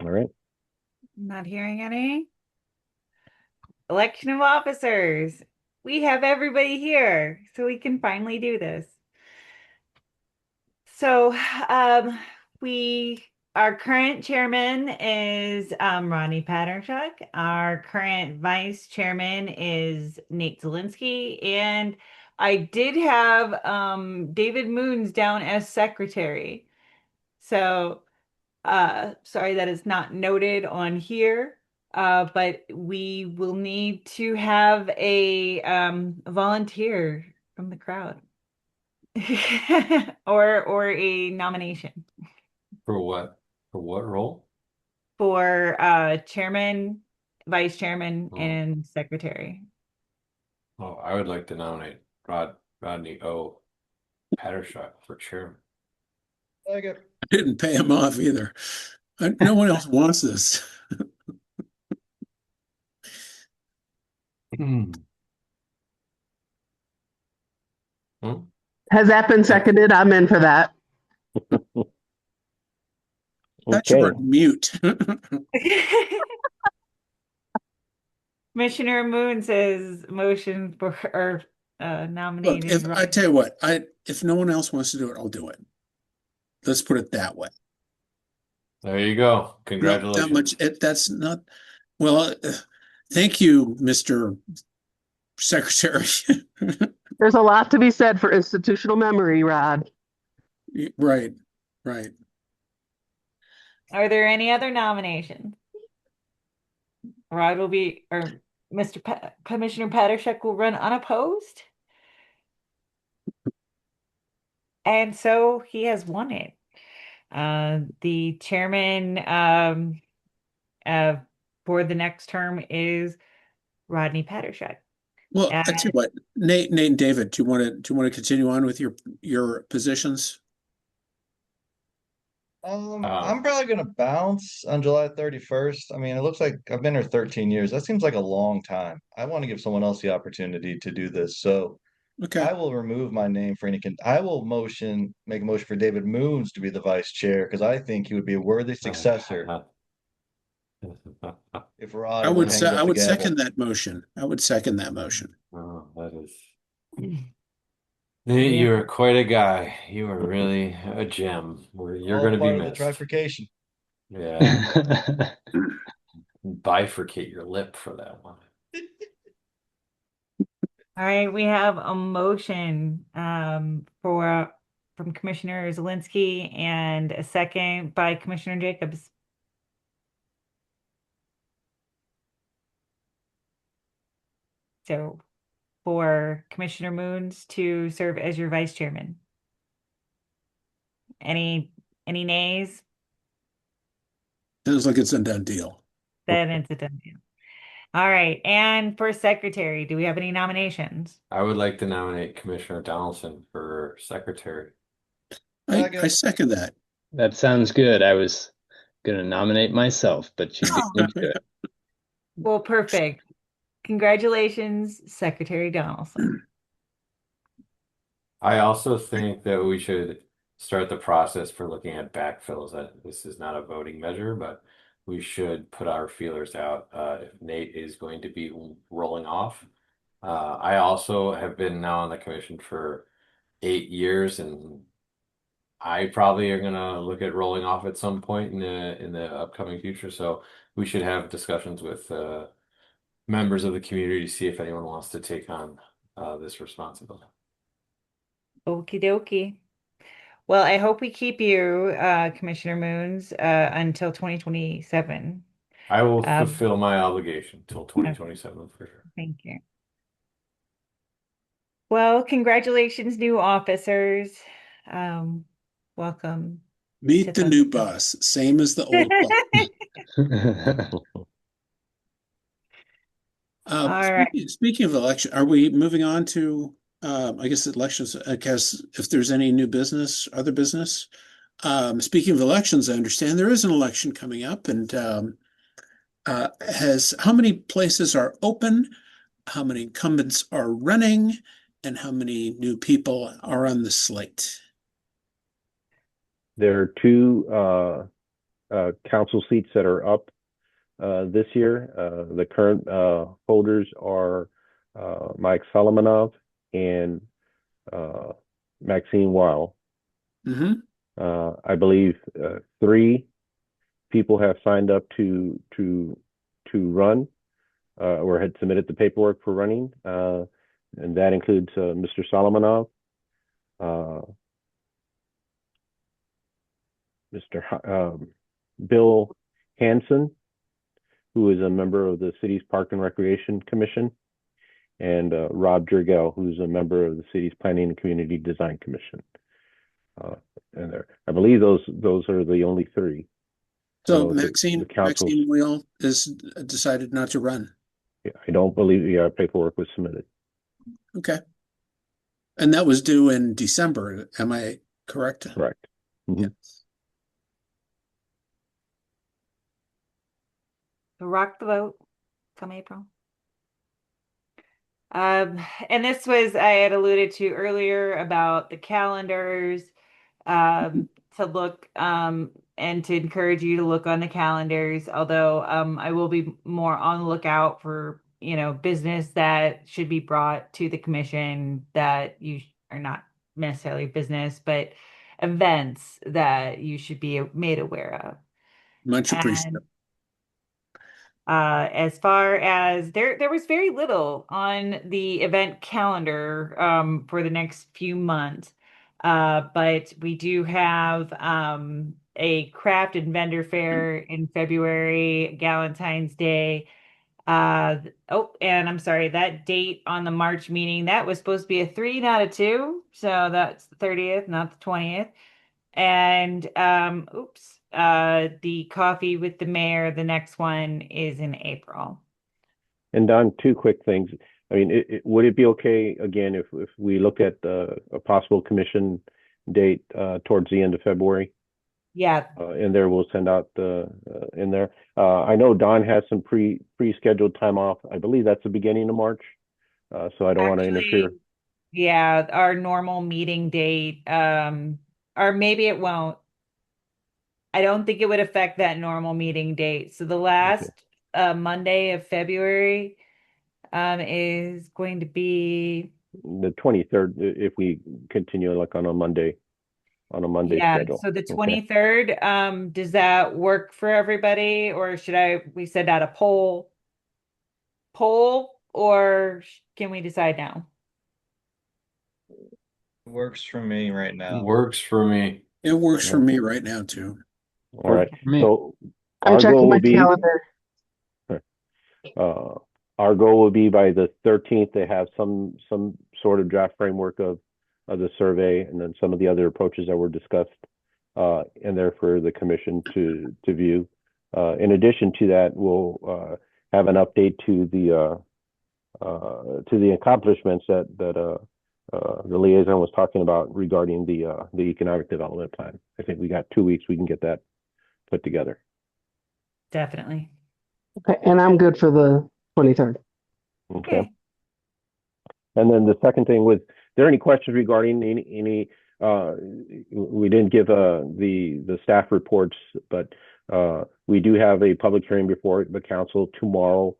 S1: All right.
S3: Not hearing any. Election of officers. We have everybody here, so we can finally do this. So, our current chairman is Ronnie Paterchuk. Our current vice chairman is Nate Zielinski, and I did have David Moons down as secretary. So, sorry that is not noted on here, but we will need to have a volunteer from the crowd or a nomination.
S4: For what? For what role?
S3: for chairman, vice chairman,
S4: Oh.
S3: and secretary.
S4: Oh, I would like to nominate Rodney O. Pattershot for chairman.
S7: Like it.
S2: I didn't pay him off either. No one else wants this.
S4: Hmm.
S8: Has that been seconded? I'm in for that.
S2: That's your
S1: Okay.
S2: word, mute.
S3: Commissioner Moon says motion for or
S2: Look,
S3: nominated.
S2: if I tell you what, if no one else wants to do it, I'll do it. Let's put it that way.
S4: There you go.
S2: Not that
S4: Congratulations.
S2: much. That's not. Well, thank you, Mr. Secretary.
S8: There's a lot to be said for institutional memory, Rod.
S2: Right, right.
S3: Are there any other nominations? Rod will be, or Commissioner Patershek will run unopposed. And so he has won it. The chairman for the next term is Rodney Patershek.
S2: Well, I tell you what, Nate and David, do you want to continue on with your positions?
S7: I'm probably gonna bounce on July 31st. I mean, it looks like I've been here 13 years. That seems like a long time. I want to give someone else the opportunity to do this. So
S2: Okay.
S7: I will remove my name for any I will make a motion for David Moons to be the vice chair because I think he would be a worthy successor if Rod
S2: I would
S7: hangs up
S2: I
S7: the
S2: would
S7: gavel.
S2: second that motion. I would second that motion.
S4: Oh, that is. Nate, you are quite a guy. You are really a gem. You're
S7: All
S4: going to be
S7: part of
S4: missed.
S7: the trifurcation.
S4: Yeah. Bifurcate your lip for that one.
S3: All right, we have a motion from Commissioner Zelinski and a second by Commissioner Jacobs. So for Commissioner Moons to serve as your vice chairman. Any nays?
S2: Sounds like it's a done deal.
S3: Then it's a done deal. All right, and for secretary, do we have any nominations?
S4: I would like to nominate Commissioner Donaldson for secretary.
S2: I second that.
S6: That sounds good. I was gonna nominate myself, but you beat me to it.
S3: Well, perfect. Congratulations, Secretary Donaldson.
S4: I also think that we should start the process for looking at backfills. This is not a voting measure, but we should put our feelers out if Nate is going to be rolling off. I also have been now on the commission for 8 years, and I probably are gonna look at rolling off at some point in the upcoming future. So we should have discussions with members of the community to see if anyone wants to take on this responsibility.
S3: Okie dokie. Well, I hope we keep you, Commissioner Moons, until 2027.
S4: I will fulfill my obligation till 2027 for sure.
S3: Thank you. Well, congratulations, new officers. Welcome.
S2: Meet the new boss, same as the old boss.
S3: All right.
S2: Speaking of election, are we moving on to, I guess, elections? I guess if there's any new business, other business. Speaking of elections, I understand there is an election coming up, and how many places are open, how many incumbents are running, and how many new people are on the slate?
S1: There are two council seats that are up this year. The current holders are Mike Solomonov and Maxine Weil.
S2: Mm-hmm.
S1: I believe 3 people have signed up to run or had submitted the paperwork for running, and that includes Mr. Solomonov, Mr. Bill Hansen, who is a member of the city's Park and Recreation Commission, and Rob Jergel, who's a member of the city's Planning and Community Design Commission. And I believe those are the only 3.
S2: So
S1: know, the council,
S2: Maxine Wheel is decided not to run.
S1: I don't believe the paperwork was submitted.
S2: Okay. And that was due in December, am I correct?
S1: Correct. Mhm.
S2: Yeah.
S3: So rock the vote come April. And this was, I had alluded to earlier about the calendars, to look, and to encourage you to look on the calendars, although, I will be more on the lookout for, business that should be brought to the commission that are not necessarily business, but events that you should be made aware of.
S2: Much appreciated.
S3: And as far as there was very little on the event calendar for the next few months. But we do have a craft and vendor fair in February, Valentine's Day. And I'm sorry, that date on the March meeting, that was supposed to be a 3, not a 2. So that's the 30th, not the 20th. And the coffee with the mayor, the next one is in April.
S1: And Don, 2 quick things. I mean, would it be okay again if we look at a possible commission date towards the end of February?
S3: Yeah,
S1: In there, we'll send out in there. I know Don has some pre-scheduled time off. I believe that's the beginning of March. So I don't want to interfere.
S3: yeah, our normal meeting date, or maybe it won't. I don't think it would affect that normal meeting date. So the last Monday of February is going to be
S1: The 23rd, if we continue like on a Monday schedule.
S3: so the
S1: Okay.
S3: 23rd. Does that work for everybody, or should we send out a poll, or can we decide now?
S7: Works for me right now.
S4: Works for me.
S2: It works for me right now too.
S1: All right.
S6: For me.
S1: So
S8: I'm
S1: our
S8: checking
S1: goal
S8: my
S1: will be
S8: calendar.
S1: our goal will be by the 13th to have some sort of draft framework of the survey, and then some of the other approaches that were discussed in there for the commission to view. In addition to that, we'll have an update to the accomplishments that the liaison was talking about regarding the economic development plan. I think we got 2 weeks. We can get that put together.
S3: Definitely.
S8: Okay, and I'm good for the 23rd.
S1: Okay. And then the second thing was, there any questions regarding any we didn't give the staff reports, but we do have a public hearing before the council tomorrow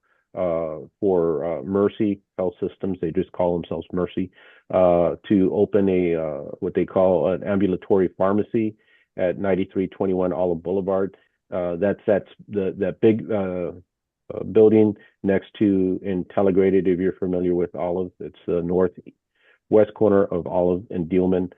S1: for Mercy Health Systems. They just call themselves Mercy, to open a what they call an ambulatory pharmacy at 9321 Olive Boulevard. That's that big building next to Intelligrated, if you're familiar with Olive. It's the northwest corner of Olive and Dealman.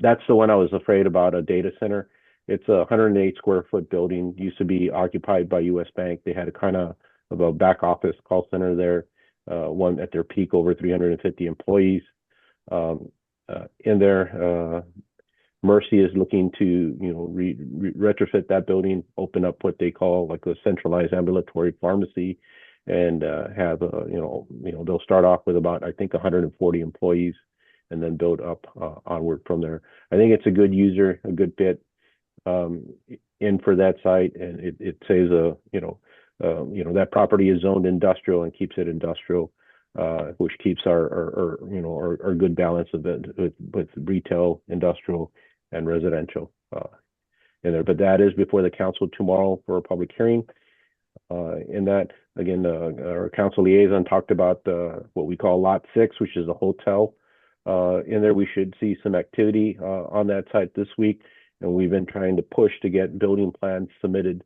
S1: That's the one I was afraid about, a data center. It's a 108 square foot building, used to be occupied by US Bank. They had a kind of a back office call center there, one at their peak, over 350 employees. In there, Mercy is looking to, retrofit that building, open up what they call like a centralized ambulatory pharmacy, and have they'll start off with about, I think, 140 employees, and then build up onward from there. I think it's a good user, a good fit in for that site, and it says that property is zoned industrial and keeps it industrial, which keeps our good balance of it with retail, industrial, and residential in there. But that is before the council tomorrow for a public hearing. In that, again, our council liaison talked about what we call Lot 6, which is the hotel. In there, we should see some activity on that site this week, and we've been trying to push to get building plans submitted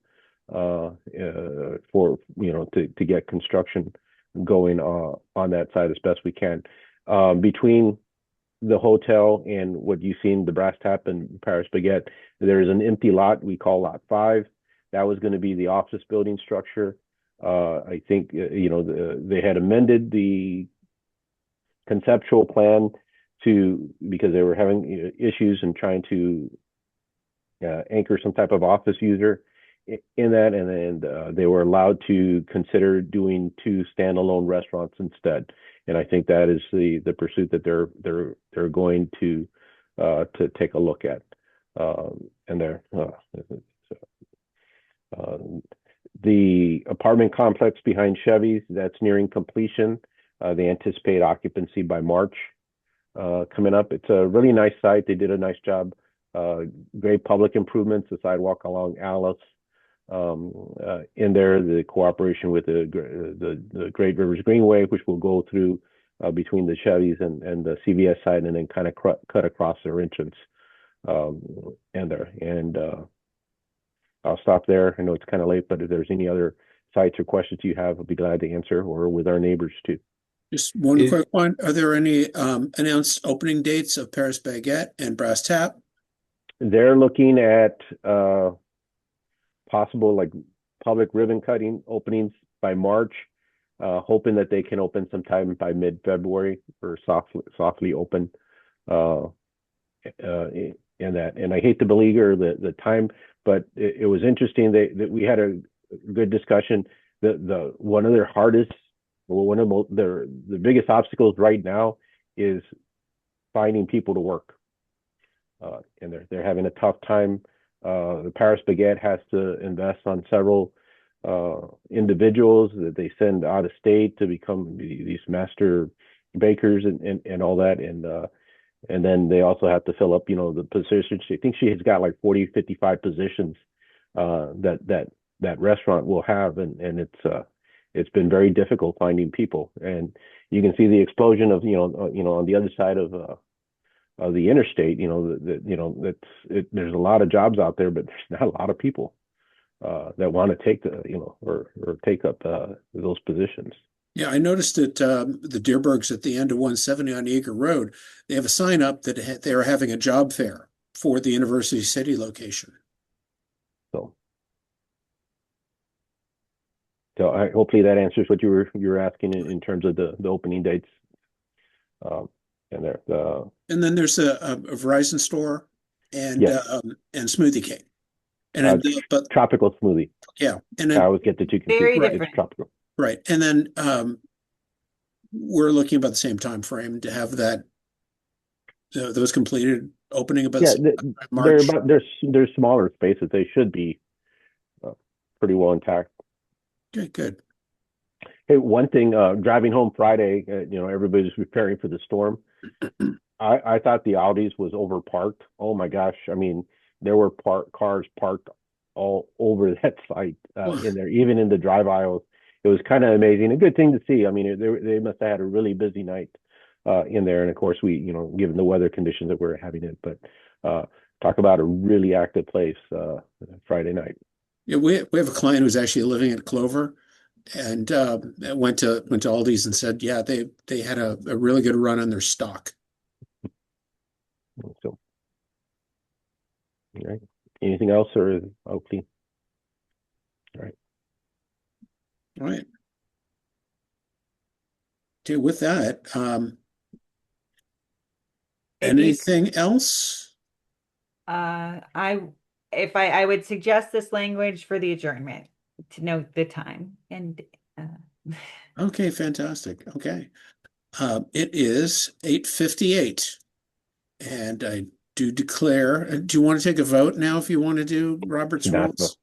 S1: for to get construction going on that site as best we can. Between the hotel and what you've seen, the Brass Tap and Paris Baguette, there is an empty lot we call Lot 5. That was going to be the office building structure. I think they had amended the conceptual plan because they were having issues and trying to anchor some type of office user, in that, and they were allowed to consider doing 2 standalone restaurants instead. And I think that is the pursuit that they're going to take a look at. And they're the apartment complex behind Chevy's, that's nearing completion. They anticipate occupancy by March coming up. It's a really nice site. They did a nice job. Great public improvements, the sidewalk along Alice. In there, the cooperation with the Great Rivers Greenway, which will go through between the Chevys and the CVS side, and then kind of cut across their entrance in there. And I'll stop there. I know it's kind of late, but if there's any other sites or questions you have, I'll be glad to answer, or with our neighbors too.
S2: Just one quick one. Are there any announced opening dates of Paris Baguette and Brass Tap?
S1: They're looking at possible like public ribbon cutting openings by March, hoping that they can open sometime by mid-February, or softly open in that. And I hate to beleaguer the time, but it was interesting that we had a good discussion. One of their hardest, well, one of the biggest obstacles right now is finding people to work. And they're having a tough time. The Paris Baguette has to invest on several individuals that they send out of state to become these master bakers and all that. And then they also have to fill up, the positions. I think she has got like 40, 55 positions that restaurant will have. And it's been very difficult finding people. And you can see the explosion of, on the other side of the interstate, there's a lot of jobs out there, but there's not a lot of people that want to take or take up those positions.
S2: Yeah, I noticed that the Deerbergs at the end of 170 on Eager Road, they have a sign up that they are having a job fair for the University City location.
S1: So hopefully that answers what you were asking in terms of the opening dates. And
S2: then there's a Verizon store and
S1: Yes.
S2: And Smoothie King, and then but
S1: tropical smoothie.
S2: Yeah, and then
S1: I always get the two confused.
S3: Very
S1: It's
S3: different.
S1: tropical.
S2: right, and then we're looking about the same time frame to have that those completed opening about March.
S1: They're smaller spaces. They should be pretty well intact.
S2: Okay, good.
S1: Hey, one thing, driving home Friday, everybody's preparing for the storm. I thought the Audis was overparked. Oh my gosh. I mean, there were cars parked all over that site in there, even in the drive aisles. It was kind of amazing. A good thing to see. I mean, they must have had a really busy night in there. And of course, we, given the weather conditions that we're having it, but talk about a really active place Friday night.
S2: Yeah, we have a client who's actually living at Clover, and went to Aldi's and said, yeah, they had a really good run on their stock.
S1: So, all right. Anything else, or okay? All right.
S2: All right. Okay, with that, anything else?
S3: I would suggest this language for the adjournment to note the time and.
S2: Okay, fantastic. Okay. It is 8:58, and I do declare. Do you want to take a vote now? If you want to do Robert's rules.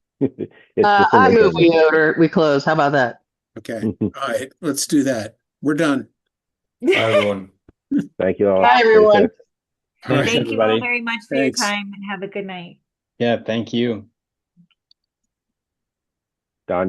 S8: I move we close. How about that?
S2: Okay. All right. Let's do that. We're done.
S4: Bye, everyone.
S1: Thank you all.
S8: Bye, everyone.
S2: All right.
S3: Thank you all
S6: everybody.
S3: very much for
S2: Thanks.
S3: your time, and have a good night.
S6: Yeah, thank you.